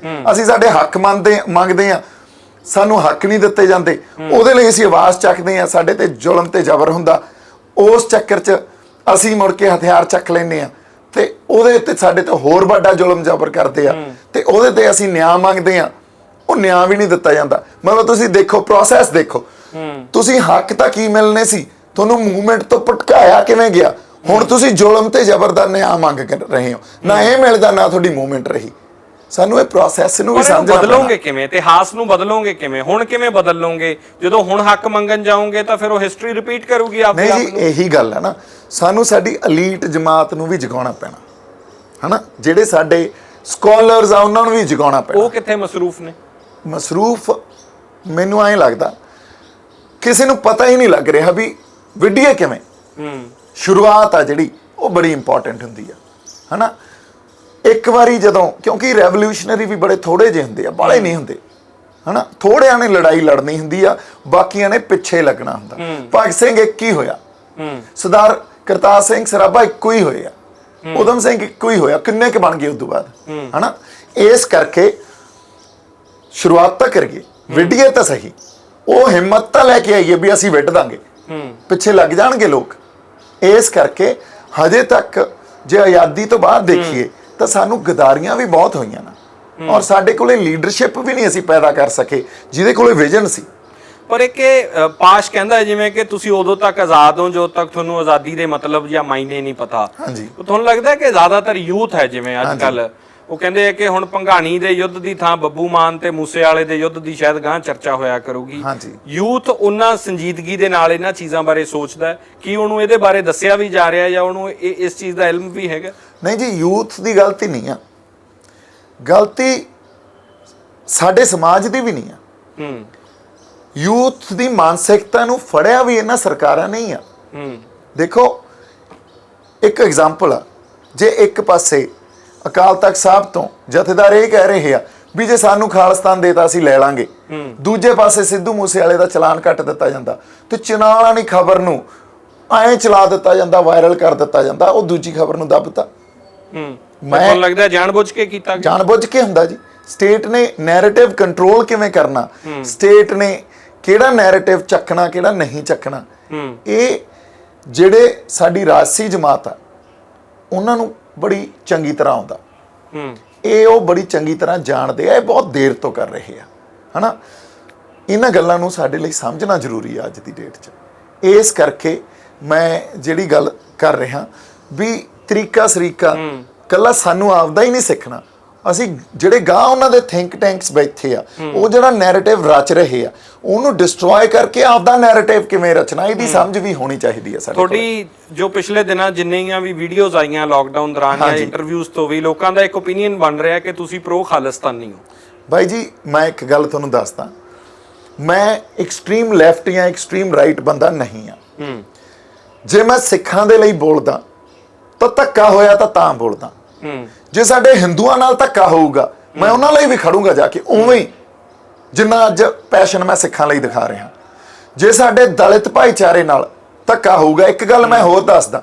ਅਸੀਂ ਸਾਡੇ ਹੱਕ ਮੰਗਦੇ ਆ, ਸਾਨੂੰ ਹੱਕ ਨਹੀਂ ਦਿੱਤੇ ਜਾਂਦੇ, ਉਹਦੇ ਲਈ ਅਸੀਂ ਆਵਾਜ਼ ਚੱਕਦੇ ਆ, ਸਾਡੇ ਤੇ ਜ਼ੁਲਮ ਤੇ ਜ਼ਬਰ ਹੁੰਦਾ, ਉਸ ਚੱਕਰ 'ਚ ਅਸੀਂ ਮੁੜ ਕੇ ਹਥਿਆਰ ਚੱਕ ਲੈਂਦੇ ਆ ਤੇ ਉਹਦੇ ਤੇ ਸਾਡੇ ਤੇ ਹੋਰ ਵੱਡਾ ਜ਼ੁਲਮ ਜ਼ਬਰ ਕਰਦੇ ਆ, ਤੇ ਉਹਦੇ ਤੇ ਅਸੀਂ ਨਿਆਂ ਮੰਗਦੇ ਆ, ਉਹ ਨਿਆਂ ਵੀ ਨਹੀਂ ਦਿੱਤਾ ਜਾਂਦਾ। ਮਤਲਬ ਤੁਸੀਂ ਦੇਖੋ, ਪ੍ਰੋਸੈਸ ਦੇਖੋ, ਤੁਸੀਂ ਹੱਕ ਤਾਂ ਕੀ ਮਿਲਨੇ ਸੀ, ਤੁਹਾਨੂੰ ਮੂਵਮੈਂਟ ਤੋਂ ਭਟਕਾਇਆ ਕਿਵੇਂ ਗਿਆ। ਹੁਣ ਤੁਸੀਂ ਜ਼ੁਲਮ ਤੇ ਜ਼ਬਰ ਦਾ ਨਿਆਂ ਮੰਗ ਰਹੇ ਹੋ, ਨਾ ਇਹ ਮਿਲਦਾ ਨਾ ਤੁਹਾਡੀ ਮੂਵਮੈਂਟ ਰਹੀ। ਸਾਨੂੰ ਇਹ ਪ੍ਰੋਸੈਸ ਨੂੰ ਵੀ ਸਮਝਣਾ। ਬਦਲੋਗੇ ਕਿਵੇਂ? ਇਤਿਹਾਸ ਨੂੰ ਬਦਲੋਗੇ ਕਿਵੇਂ? ਹੁਣ ਕਿਵੇਂ ਬਦਲ ਲਓਗੇ? ਜਦੋਂ ਹੁਣ ਹੱਕ ਮੰਗਣ ਜਾਓਗੇ ਤਾਂ ਫਿਰ ਉਹ ਹਿਸਟਰੀ ਰਿਪੀਟ ਕਰੂਗੀ ਆਪਣੇ ਆਪ ਨੂੰ। ਨਹੀਂ ਜੀ, ਇਹੀ ਗੱਲ ਹੈ ਨਾ, ਸਾਨੂੰ ਸਾਡੀ ਅਲੀਟ ਜਮਾਤ ਨੂੰ ਵੀ ਜਗਾਉਣਾ ਪੈਣਾ, ਹਨਾ। ਜਿਹੜੇ ਸਾਡੇ ਸਕਾਲਰਸ ਆ ਉਹਨਾਂ ਨੂੰ ਵੀ ਜਗਾਉਣਾ ਪੈਣਾ। ਉਹ ਕਿੱਥੇ ਮਸਰੂਫ ਨੇ? ਮਸਰੂਫ ਮੈਨੂੰ ਐਂ ਲੱਗਦਾ ਕਿਸੇ ਨੂੰ ਪਤਾ ਹੀ ਨਹੀਂ ਲੱਗ ਰਿਹਾ ਵੀ ਵਿੱਢੀਏ ਕਿਵੇਂ। ਸ਼ੁਰੂਆਤ ਆ ਜਿਹੜੀ, ਉਹ ਬੜੀ ਇੰਪੋਰਟੈਂਟ ਹੁੰਦੀ ਆ, ਹਨਾ। ਇੱਕ ਵਾਰੀ ਜਦੋਂ, ਕਿਉਂਕਿ ਰੈਵੋਲੂਸ਼ਨਰੀ ਵੀ ਬੜੇ ਥੋੜੇ ਜਿਹੇ ਹੁੰਦੇ ਆ, ਬਾਲੇ ਨਹੀਂ ਹੁੰਦੇ, ਹਨਾ। ਥੋੜਿਆਂ ਨੇ ਲੜਾਈ ਲੜਨੀ ਹੁੰਦੀ ਆ, ਬਾਕੀਆਂ ਨੇ ਪਿੱਛੇ ਲੱਗਣਾ ਹੁੰਦਾ। ਭਗਤ ਸਿੰਘ ਇੱਕ ਹੀ ਹੋਇਆ, ਸਰਦਾਰ ਕਰਤਾਰ ਸਿੰਘ ਸਰਾਭਾ ਇੱਕੋ ਹੀ ਹੋਏ ਆ, ਊਧਮ ਸਿੰਘ ਇੱਕੋ ਹੀ ਹੋਇਆ, ਕਿੰਨੇ ਕੁ ਬਣ ਗਏ ਉਸ ਤੋਂ ਬਾਅਦ, ਹਨਾ। ਇਸ ਕਰਕੇ ਸ਼ੁਰੂਆਤ ਤਾਂ ਕਰੀਏ, ਵਿੱਢੀਏ ਤਾਂ ਸਹੀ, ਉਹ ਹਿੰਮਤ ਤਾਂ ਲੈ ਕੇ ਆਈਏ ਵੀ ਅਸੀਂ ਵਿੱਢ ਦਾਂਗੇ, ਪਿੱਛੇ ਲੱਗ ਜਾਣਗੇ ਲੋਕ। ਇਸ ਕਰਕੇ ਹਜੇ ਤੱਕ ਜੇ ਆਜ਼ਾਦੀ ਤੋਂ ਬਾਅਦ ਦੇਖੀਏ ਤਾਂ ਸਾਨੂੰ ਗਦਾਰੀਆਂ ਵੀ ਬਹੁਤ ਹੋਈਆਂ ਨਾ, ਔਰ ਸਾਡੇ ਕੋਲੇ ਲੀਡਰਸ਼ਿਪ ਵੀ ਨਹੀਂ ਅਸੀਂ ਪੈਦਾ ਕਰ ਸਕੇ ਜਿਹਦੇ ਕੋਲੇ ਵਿਜ਼ਨ ਸੀ। ਪਰ ਇੱਕ ਪਾਸ਼ ਕਹਿੰਦਾ ਹੈ ਜਿਵੇਂ ਕਿ ਤੁਸੀਂ ਉਦੋਂ ਤੱਕ ਆਜ਼ਾਦ ਹੋ ਜਦੋਂ ਤੱਕ ਤੁਹਾਨੂੰ ਆਜ਼ਾਦੀ ਦੇ ਮਤਲਬ ਜਾਂ ਮਾਇਨੇ ਨਹੀਂ ਪਤਾ। ਹਾਂਜੀ। ਤੁਹਾਨੂੰ ਲੱਗਦਾ ਹੈ ਕਿ ਜ਼ਿਆਦਾਤਰ ਯੂਥ ਹੈ ਜਿਵੇਂ ਅੱਜ ਕੱਲ, ਉਹ ਕਹਿੰਦੇ ਆ ਕਿ ਹੁਣ ਭੰਗਾਣੀ ਦੇ ਯੁੱਧ ਦੀ ਥਾਂ ਬੱਬੂ ਮਾਨ ਤੇ ਮੂਸੇ ਵਾਲੇ ਦੇ ਯੁੱਧ ਦੀ ਸ਼ਾਇਦ ਗਾਂ ਚਰਚਾ ਹੋਇਆ ਕਰੂਗੀ। ਯੂਥ ਉਹਨਾਂ ਸੰਜੀਦਗੀ ਦੇ ਨਾਲ ਇਹਨਾਂ ਚੀਜ਼ਾਂ ਬਾਰੇ ਸੋਚਦਾ ਹੈ ਕਿ ਉਹਨੂੰ ਇਹਦੇ ਬਾਰੇ ਦੱਸਿਆ ਵੀ ਜਾ ਰਿਹਾ ਜਾਂ ਉਹਨੂੰ ਇਸ ਚੀਜ਼ ਦਾ ਇਲਮ ਵੀ ਹੈਗਾ? ਨਹੀਂ ਜੀ, ਯੂਥ ਦੀ ਗਲਤੀ ਨਹੀਂ ਆ, ਗਲਤੀ ਸਾਡੇ ਸਮਾਜ ਦੀ ਵੀ ਨਹੀਂ ਆ। ਯੂਥ ਦੀ ਮਾਨਸਿਕਤਾ ਨੂੰ ਫੜਿਆ ਵੀ ਇਹਨਾਂ ਸਰਕਾਰਾਂ ਨਹੀਂ ਆ। ਦੇਖੋ ਇੱਕ ਐਗਜ਼ਾਮਪਲ ਆ, ਜੇ ਇੱਕ ਪਾਸੇ ਅਕਾਲ ਤਖਤ ਸਾਹਿਬ ਤੋਂ ਜਥੇਦਾਰ ਇਹ ਕਹਿ ਰਹੇ ਆ ਵੀ ਜੇ ਸਾਨੂੰ ਖਾਲਿਸਤਾਨ ਦੇਤਾ ਅਸੀਂ ਲੈ ਲਾਂਗੇ, ਦੂਜੇ ਪਾਸੇ ਸਿੱਧੂ ਮੂਸੇਵਾਲੇ ਦਾ ਚਲਾਨ ਕੱਟ ਦਿੱਤਾ ਜਾਂਦਾ ਤੇ ਚਨਾਲ ਵਾਲੀ ਖਬਰ ਨੂੰ ਐਂ ਚਲਾ ਦਿੱਤਾ ਜਾਂਦਾ, ਵਾਇਰਲ ਕਰ ਦਿੱਤਾ ਜਾਂਦਾ, ਉਹ ਦੂਜੀ ਖਬਰ ਨੂੰ ਦੱਬਤਾ। ਮੈਨੂੰ ਲੱਗਦਾ ਜਾਣਬੁੱਝ ਕੇ ਕੀਤਾ ਗਿਆ। ਜਾਣਬੁੱਝ ਕੇ ਹੁੰਦਾ ਜੀ। ਸਟੇਟ ਨੇ ਨੈਰੇਟਿਵ ਕੰਟਰੋਲ ਕਿਵੇਂ ਕਰਨਾ, ਸਟੇਟ ਨੇ ਕਿਹੜਾ ਨੈਰੇਟਿਵ ਚੱਕਣਾ ਕਿਹੜਾ ਨਹੀਂ ਚੱਕਣਾ, ਇਹ ਜਿਹੜੇ ਸਾਡੀ ਰਾਜਸੀ ਜਮਾਤ ਆ ਉਹਨਾਂ ਨੂੰ ਬੜੀ ਚੰਗੀ ਤਰ੍ਹਾਂ ਆਉਂਦਾ। ਇਹ ਉਹ ਬੜੀ ਚੰਗੀ ਤਰ੍ਹਾਂ ਜਾਣਦੇ ਆ, ਇਹ ਬਹੁਤ ਦੇਰ ਤੋਂ ਕਰ ਰਹੇ ਆ, ਹਨਾ। ਇਹਨਾਂ ਗੱਲਾਂ ਨੂੰ ਸਾਡੇ ਲਈ ਸਮਝਣਾ ਜ਼ਰੂਰੀ ਆ ਅੱਜ ਦੀ ਡੇਟ 'ਚ। ਇਸ ਕਰਕੇ ਮੈਂ ਜਿਹੜੀ ਗੱਲ ਕਰ ਰਿਹਾ ਵੀ ਤਰੀਕਾ ਸਰੀਕਾ ਕੱਲਾ ਸਾਨੂੰ ਆਪਦਾ ਹੀ ਨਹੀਂ ਸਿੱਖਣਾ, ਅਸੀਂ ਜਿਹੜੇ ਗਾਂ ਉਹਨਾਂ ਦੇ ਥਿੰਕ ਟੈਂਕਸ ਬੈਠੇ ਆ ਉਹ ਜਿਹੜਾ ਨੈਰੇਟਿਵ ਰਚ ਰਹੇ ਆ ਉਹਨੂੰ ਡਿਸਟਰੋਏ ਕਰਕੇ ਆਪਦਾ ਨੈਰੇਟਿਵ ਕਿਵੇਂ ਰਚਣਾ, ਇਹਦੀ ਸਮਝ ਵੀ ਹੋਣੀ ਚਾਹੀਦੀ ਹੈ ਸਾਡੇ ਕੋਲ। ਤੁਹਾਡੀ ਜੋ ਪਿਛਲੇ ਦਿਨਾਂ ਜਿੰਨੀਆਂ ਵੀ ਵੀਡੀਓਜ਼ ਆਈਆਂ ਲਾਕਡਾਊਨ ਦੌਰਾਨ ਜਾਂ ਇੰਟਰਵਿਊਜ਼ ਤੋਂ ਵੀ ਲੋਕਾਂ ਦਾ ਇੱਕ ਓਪੀਨੀਅਨ ਬਣ ਰਿਹਾ ਕਿ ਤੁਸੀਂ ਪ੍ਰੋ ਖਾਲਿਸਤਾਨੀ ਹੋ। ਬਾਈ ਜੀ ਮੈਂ ਇੱਕ ਗੱਲ ਤੁਹਾਨੂੰ ਦੱਸਦਾ, ਮੈਂ ਐਕਸਟ੍ਰੀਮ ਲੈਫਟ ਜਾਂ ਐਕਸਟ੍ਰੀਮ ਰਾਈਟ ਬੰਦਾ ਨਹੀਂ ਆ। ਜੇ ਮੈਂ ਸਿੱਖਾਂ ਦੇ ਲਈ ਬੋਲਦਾ ਤਾਂ ਧੱਕਾ ਹੋਇਆ ਤਾਂ ਬੋਲਦਾ, ਜੇ ਸਾਡੇ ਹਿੰਦੂਆਂ ਨਾਲ ਧੱਕਾ ਹੋਊਗਾ ਮੈਂ ਉਹਨਾਂ ਲਈ ਵੀ ਖੜੂੰਗਾ ਜਾ ਕੇ ਉਵੇਂ ਹੀ ਜਿੰਨਾ ਅੱਜ ਪੈਸ਼ਨ ਮੈਂ ਸਿੱਖਾਂ ਲਈ ਦਿਖਾ ਰਿਹਾ। ਜੇ ਸਾਡੇ ਦਲਿਤ ਭਾਈਚਾਰੇ ਨਾਲ ਧੱਕਾ ਹੋਊਗਾ, ਇੱਕ ਗੱਲ ਮੈਂ ਹੋਰ ਦੱਸਦਾ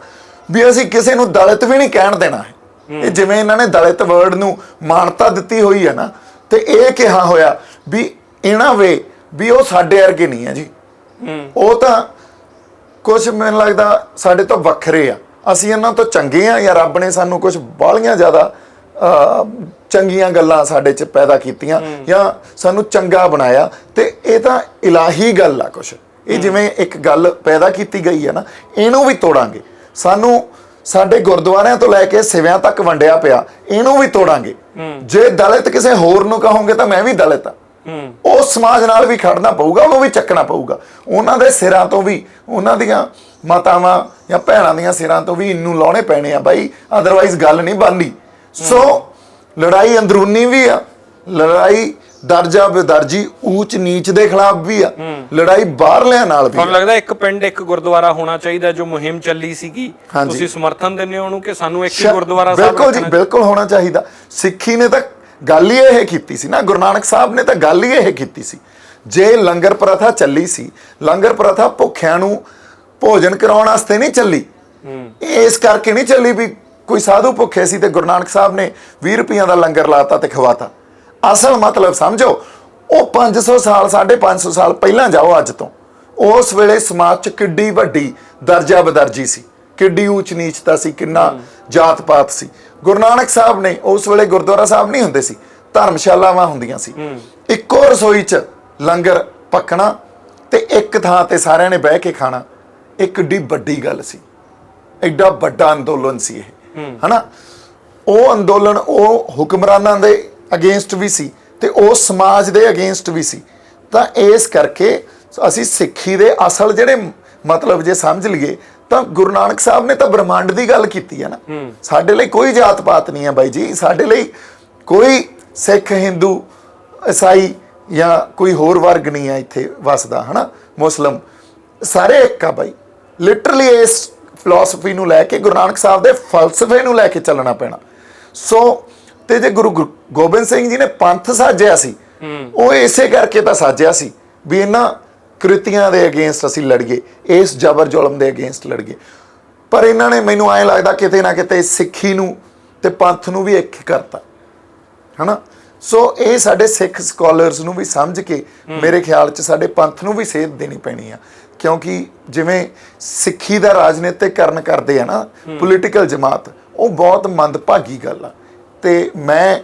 ਵੀ ਅਸੀਂ ਕਿਸੇ ਨੂੰ ਦਲਿਤ ਵੀ ਨਹੀਂ ਕਹਿਣ ਦੇਣਾ ਹੈ। ਇਹ ਜਿਵੇਂ ਇਹਨਾਂ ਨੇ ਦਲਿਤ ਵਰਡ ਨੂੰ ਮਾਨਤਾ ਦਿੱਤੀ ਹੋਈ ਹੈ ਨਾ, ਤੇ ਇਹ ਕਿਹਾ ਹੋਇਆ ਵੀ ਇਹਨਾਂ ਵੇ ਵੀ ਉਹ ਸਾਡੇ ਵਰਗੇ ਨਹੀਂ ਆ ਜੀ, ਉਹ ਤਾਂ ਕੁਝ ਮੈਨੂੰ ਲੱਗਦਾ ਸਾਡੇ ਤੋਂ ਵੱਖਰੇ ਆ, ਅਸੀਂ ਇਹਨਾਂ ਤੋਂ ਚੰਗੇ ਆ ਜਾਂ ਰੱਬ ਨੇ ਸਾਨੂੰ ਕੁਝ ਬਾਹਲੀਆਂ ਜ਼ਿਆਦਾ ਚੰਗੀਆਂ ਗੱਲਾਂ ਸਾਡੇ 'ਚ ਪੈਦਾ ਕੀਤੀਆਂ ਜਾਂ ਸਾਨੂੰ ਚੰਗਾ ਬਣਾਇਆ, ਤੇ ਇਹ ਤਾਂ ਇਲਾਹੀ ਗੱਲ ਆ ਕੁਛ। ਇਹ ਜਿਵੇਂ ਇੱਕ ਗੱਲ ਪੈਦਾ ਕੀਤੀ ਗਈ ਹੈ ਨਾ, ਇਹਨੂੰ ਵੀ ਤੋੜਾਂਗੇ। ਸਾਨੂੰ ਸਾਡੇ ਗੁਰਦੁਆਰਿਆਂ ਤੋਂ ਲੈ ਕੇ ਸਿਵਿਆਂ ਤੱਕ ਵੰਡਿਆ ਪਿਆ, ਇਹਨੂੰ ਵੀ ਤੋੜਾਂਗੇ। ਜੇ ਦਲਿਤ ਕਿਸੇ ਹੋਰ ਨੂੰ ਕਹੋਗੇ ਤਾਂ ਮੈਂ ਵੀ ਦਲਿਤ ਆ, ਉਸ ਸਮਾਜ ਨਾਲ ਵੀ ਖੜਨਾ ਪਊਗਾ, ਉਹਨੂੰ ਵੀ ਚੱਕਣਾ ਪਊਗਾ, ਉਹਨਾਂ ਦੇ ਸਿਰਾਂ ਤੋਂ ਵੀ, ਉਹਨਾਂ ਦੀਆਂ ਮਾਤਾਵਾਂ ਜਾਂ ਭੈਣਾਂ ਦੀਆਂ ਸਿਰਾਂ ਤੋਂ ਵੀ ਇਹਨੂੰ ਲਾਉਣੇ ਪੈਣੇ ਆ ਬਾਈ, ਅਦਰਵਾਈਜ਼ ਗੱਲ ਨਹੀਂ ਬਣਨੀ। ਸੋ ਲੜਾਈ ਅੰਦਰੂਨੀ ਵੀ ਆ, ਲੜਾਈ ਦਰਜਾ ਬੇਦਰਜੀ ਊਚ ਨੀਚ ਦੇ ਖਿਲਾਫ ਵੀ ਆ, ਲੜਾਈ ਬਾਹਰਲਿਆਂ ਨਾਲ ਵੀ। ਤੁਹਾਨੂੰ ਲੱਗਦਾ ਇੱਕ ਪਿੰਡ ਇੱਕ ਗੁਰਦੁਆਰਾ ਹੋਣਾ ਚਾਹੀਦਾ ਜੋ ਮੁਹਿੰਮ ਚੱਲੀ ਸੀਗੀ, ਤੁਸੀਂ ਸਮਰਥਨ ਦਿੰਦੇ ਹੋ ਉਹਨੂੰ ਕਿ ਸਾਨੂੰ ਇੱਕ ਹੀ ਗੁਰਦੁਆਰਾ ਸਾਹਿਬ? ਬਿਲਕੁਲ ਜੀ, ਬਿਲਕੁਲ ਹੋਣਾ ਚਾਹੀਦਾ। ਸਿੱਖੀ ਨੇ ਤਾਂ ਗੱਲ ਹੀ ਇਹ ਕੀਤੀ ਸੀ ਨਾ, ਗੁਰੂ ਨਾਨਕ ਸਾਹਿਬ ਨੇ ਤਾਂ ਗੱਲ ਹੀ ਇਹ ਕੀਤੀ ਸੀ। ਜੇ ਲੰਗਰ ਪ੍ਰਥਾ ਚੱਲੀ ਸੀ, ਲੰਗਰ ਪ੍ਰਥਾ ਭੁੱਖਿਆਂ ਨੂੰ ਭੋਜਨ ਕਰਾਉਣ ਵਾਸਤੇ ਨਹੀਂ ਚੱਲੀ, ਇਸ ਕਰਕੇ ਨਹੀਂ ਚੱਲੀ ਵੀ ਕੋਈ ਸਾਧੂ ਭੁੱਖੇ ਸੀ ਤੇ ਗੁਰੂ ਨਾਨਕ ਸਾਹਿਬ ਨੇ 20 ਰੁਪਈਆਂ ਦਾ ਲੰਗਰ ਲਾਤਾ ਤੇ ਖਵਾਤਾ। ਅਸਲ ਮਤਲਬ ਸਮਝੋ, ਉਹ 500 ਸਾਲ 550 ਸਾਲ ਪਹਿਲਾਂ ਜਾਓ ਅੱਜ ਤੋਂ, ਉਸ ਵੇਲੇ ਸਮਾਜ 'ਚ ਕਿੱਡੀ ਵੱਡੀ ਦਰਜਾ ਬਦਰਜੀ ਸੀ, ਕਿੱਡੀ ਊਚ ਨੀਚਤਾ ਸੀ, ਕਿੰਨਾ ਜਾਤ ਪਾਤ ਸੀ। ਗੁਰੂ ਨਾਨਕ ਸਾਹਿਬ ਨੇ ਉਸ ਵੇਲੇ ਗੁਰਦੁਆਰਾ ਸਾਹਿਬ ਨਹੀਂ ਹੁੰਦੇ ਸੀ, ਧਰਮਸ਼ਾਲਾਵਾਂ ਹੁੰਦੀਆਂ ਸੀ, ਇੱਕੋ ਰਸੋਈ 'ਚ ਲੰਗਰ ਪੱਕਣਾ ਤੇ ਇੱਕ ਥਾਂ ਤੇ ਸਾਰਿਆਂ ਨੇ ਬਹਿ ਕੇ ਖਾਣਾ, ਇਹ ਕਿੱਡੀ ਵੱਡੀ ਗੱਲ ਸੀ, ਐਡਾ ਵੱਡਾ ਅੰਦੋਲਨ ਸੀ ਇਹ, ਹਨਾ। ਉਹ ਅੰਦੋਲਨ ਉਹ ਹੁਕਮਰਾਨਾਂ ਦੇ ਅਗੇਂਸਟ ਵੀ ਸੀ ਤੇ ਉਹ ਸਮਾਜ ਦੇ ਅਗੇਂਸਟ ਵੀ ਸੀ। ਤਾਂ ਇਸ ਕਰਕੇ ਅਸੀਂ ਸਿੱਖੀ ਦੇ ਅਸਲ ਜਿਹੜੇ ਮਤਲਬ ਜੇ ਸਮਝ ਲਈਏ ਤਾਂ ਗੁਰੂ ਨਾਨਕ ਸਾਹਿਬ ਨੇ ਤਾਂ ਬ੍ਰਹਮੰਡ ਦੀ ਗੱਲ ਕੀਤੀ ਹੈ ਨਾ। ਸਾਡੇ ਲਈ ਕੋਈ ਜਾਤ ਪਾਤ ਨਹੀਂ ਹੈ ਬਾਈ ਜੀ, ਸਾਡੇ ਲਈ ਕੋਈ ਸਿੱਖ ਹਿੰਦੂ ਈਸਾਈ ਜਾਂ ਕੋਈ ਹੋਰ ਵਰਗ ਨਹੀਂ ਹੈ ਇੱਥੇ ਵਸਦਾ, ਹਨਾ, ਮੁਸਲਿਮ, ਸਾਰੇ ਇੱਕ ਆ ਬਾਈ। ਲਿਟਰਲੀ ਇਸ ਫਿਲਾਸਫੀ ਨੂੰ ਲੈ ਕੇ, ਗੁਰੂ ਨਾਨਕ ਸਾਹਿਬ ਦੇ ਫਲਸਫੇ ਨੂੰ ਲੈ ਕੇ ਚੱਲਣਾ ਪੈਣਾ। ਸੋ ਤੇ ਜੇ ਗੁਰੂ ਗੋਬਿੰਦ ਸਿੰਘ ਜੀ ਨੇ ਪੰਥ ਸਾਜਿਆ ਸੀ, ਉਹ ਇਸੇ ਕਰਕੇ ਤਾਂ ਸਾਜਿਆ ਸੀ ਵੀ ਇਹਨਾਂ ਕ੍ਰਿਤੀਆਂ ਦੇ ਅਗੇਂਸਟ ਅਸੀਂ ਲੜੀਏ, ਇਸ ਜ਼ਬਰ ਜ਼ੁਲਮ ਦੇ ਅਗੇਂਸਟ ਲੜੀਏ। ਪਰ ਇਹਨਾਂ ਨੇ, ਮੈਨੂੰ ਐਂ ਲੱਗਦਾ, ਕਿਤੇ ਨਾ ਕਿਤੇ ਸਿੱਖੀ ਨੂੰ ਤੇ ਪੰਥ ਨੂੰ ਵੀ ਇੱਕ ਕਰਤਾ, ਹਨਾ। ਸੋ ਇਹ ਸਾਡੇ ਸਿੱਖ ਸਕਾਲਰਸ ਨੂੰ ਵੀ ਸਮਝ ਕੇ ਮੇਰੇ ਖਿਆਲ 'ਚ ਸਾਡੇ ਪੰਥ ਨੂੰ ਵੀ ਸੇਧ ਦੇਣੀ ਪੈਣੀ ਆ, ਕਿਉਂਕਿ ਜਿਵੇਂ ਸਿੱਖੀ ਦਾ ਰਾਜਨੀਤਿਕਰਨ ਕਰਦੇ ਆ ਨਾ ਪੋਲੀਟੀਕਲ ਜਮਾਤ, ਉਹ ਬਹੁਤ ਮੰਦਭਾਗੀ ਗੱਲ ਆ। ਤੇ ਮੈਂ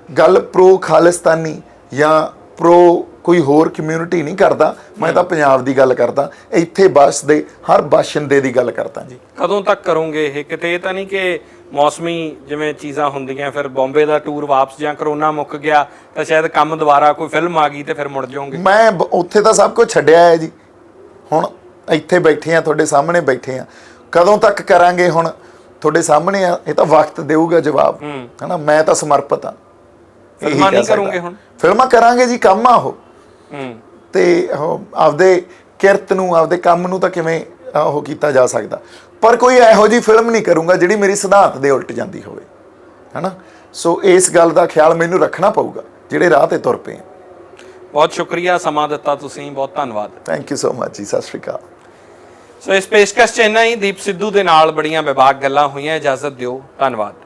ਗੱਲ ਪ੍ਰੋ ਖਾਲਿਸਤਾਨੀ ਜਾਂ ਪ੍ਰੋ ਕੋਈ ਹੋਰ ਕਮਿਊਨਿਟੀ ਨਹੀਂ ਕਰਦਾ, ਮੈਂ ਤਾਂ ਪੰਜਾਬ ਦੀ ਗੱਲ ਕਰਦਾ, ਇੱਥੇ ਵੱਸਦੇ ਹਰ ਬਾਸ਼ਿੰਦੇ ਦੀ ਗੱਲ ਕਰਦਾ ਜੀ। ਕਦੋਂ ਤੱਕ ਕਰੋਗੇ ਇਹ? ਕਿਤੇ ਇਹ ਤਾਂ ਨਹੀਂ ਕਿ ਮੌਸਮੀ ਜਿਵੇਂ ਚੀਜ਼ਾਂ ਹੁੰਦੀਆਂ, ਫਿਰ ਬੰਬੇ ਦਾ ਟੂਰ ਵਾਪਸ, ਜਾਂ ਕਰੋਨਾ ਮੁੱਕ ਗਿਆ ਤਾਂ ਸ਼ਾਇਦ ਕੰਮ ਦੁਬਾਰਾ ਕੋਈ ਫਿਲਮ ਆ ਗਈ ਤੇ ਫਿਰ ਮੁੜ ਜਾਓਗੇ? ਮੈਂ ਉੱਥੇ ਤਾਂ ਸਭ ਕੁਝ ਛੱਡਿਆ ਹੈ ਜੀ, ਹੁਣ ਇੱਥੇ ਬੈਠੇ ਆ, ਤੁਹਾਡੇ ਸਾਹਮਣੇ ਬੈਠੇ ਆ। ਕਦੋਂ ਤੱਕ ਕਰਾਂਗੇ ਹੁਣ ਤੁਹਾਡੇ ਸਾਹਮਣੇ ਆ, ਇਹ ਤਾਂ ਵਕਤ ਦੇਊਗਾ ਜਵਾਬ, ਹਨਾ। ਮੈਂ ਤਾਂ ਸਮਰਪਿਤ ਆ। ਫਿਲਮਾਂ ਨਹੀਂ ਕਰੋਗੇ ਹੁਣ? ਫਿਲਮਾਂ ਕਰਾਂਗੇ ਜੀ, ਕੰਮ ਆ ਉਹ। ਤੇ ਆਪਦੇ ਕਿਰਤ ਨੂੰ, ਆਪਦੇ ਕੰਮ ਨੂੰ ਤਾਂ ਕਿਵੇਂ ਉਹ ਕੀਤਾ ਜਾ ਸਕਦਾ, ਪਰ ਕੋਈ ਇਹੋ ਜਿਹੀ ਫਿਲਮ ਨਹੀਂ ਕਰੂੰਗਾ ਜਿਹੜੀ ਮੇਰੀ ਸਿਧਾਂਤ ਦੇ ਉਲਟ ਜਾਂਦੀ ਹੋਵੇ, ਹਨਾ। ਸੋ ਇਸ ਗੱਲ ਦਾ ਖਿਆਲ ਮੈਨੂੰ ਰੱਖਣਾ ਪਊਗਾ ਜਿਹੜੇ ਰਾਹ ਤੇ ਤੁਰ ਪਏ ਆ। ਬਹੁਤ ਸ਼ੁਕਰੀਆ, ਸਮਾਂ ਦਿੱਤਾ ਤੁਸੀਂ, ਬਹੁਤ ਧੰਨਵਾਦ। ਥੈਂਕ ਯੂ ਸੋ ਮਚ ਜੀ, ਸਤਿ ਸ਼੍ਰੀ ਅਕਾਲ। ਸੋ ਇਸ ਪੇਸ਼ਕਸ਼ 'ਚ ਇੰਨਾ ਹੀ। ਦੀਪ ਸਿੱਧੂ ਦੇ ਨਾਲ ਬੜੀਆਂ ਵਿਭਾਗ ਗੱਲਾਂ ਹੋਈਆਂ। ਇਜਾਜ਼ਤ ਦਿਓ, ਧੰਨਵਾਦ।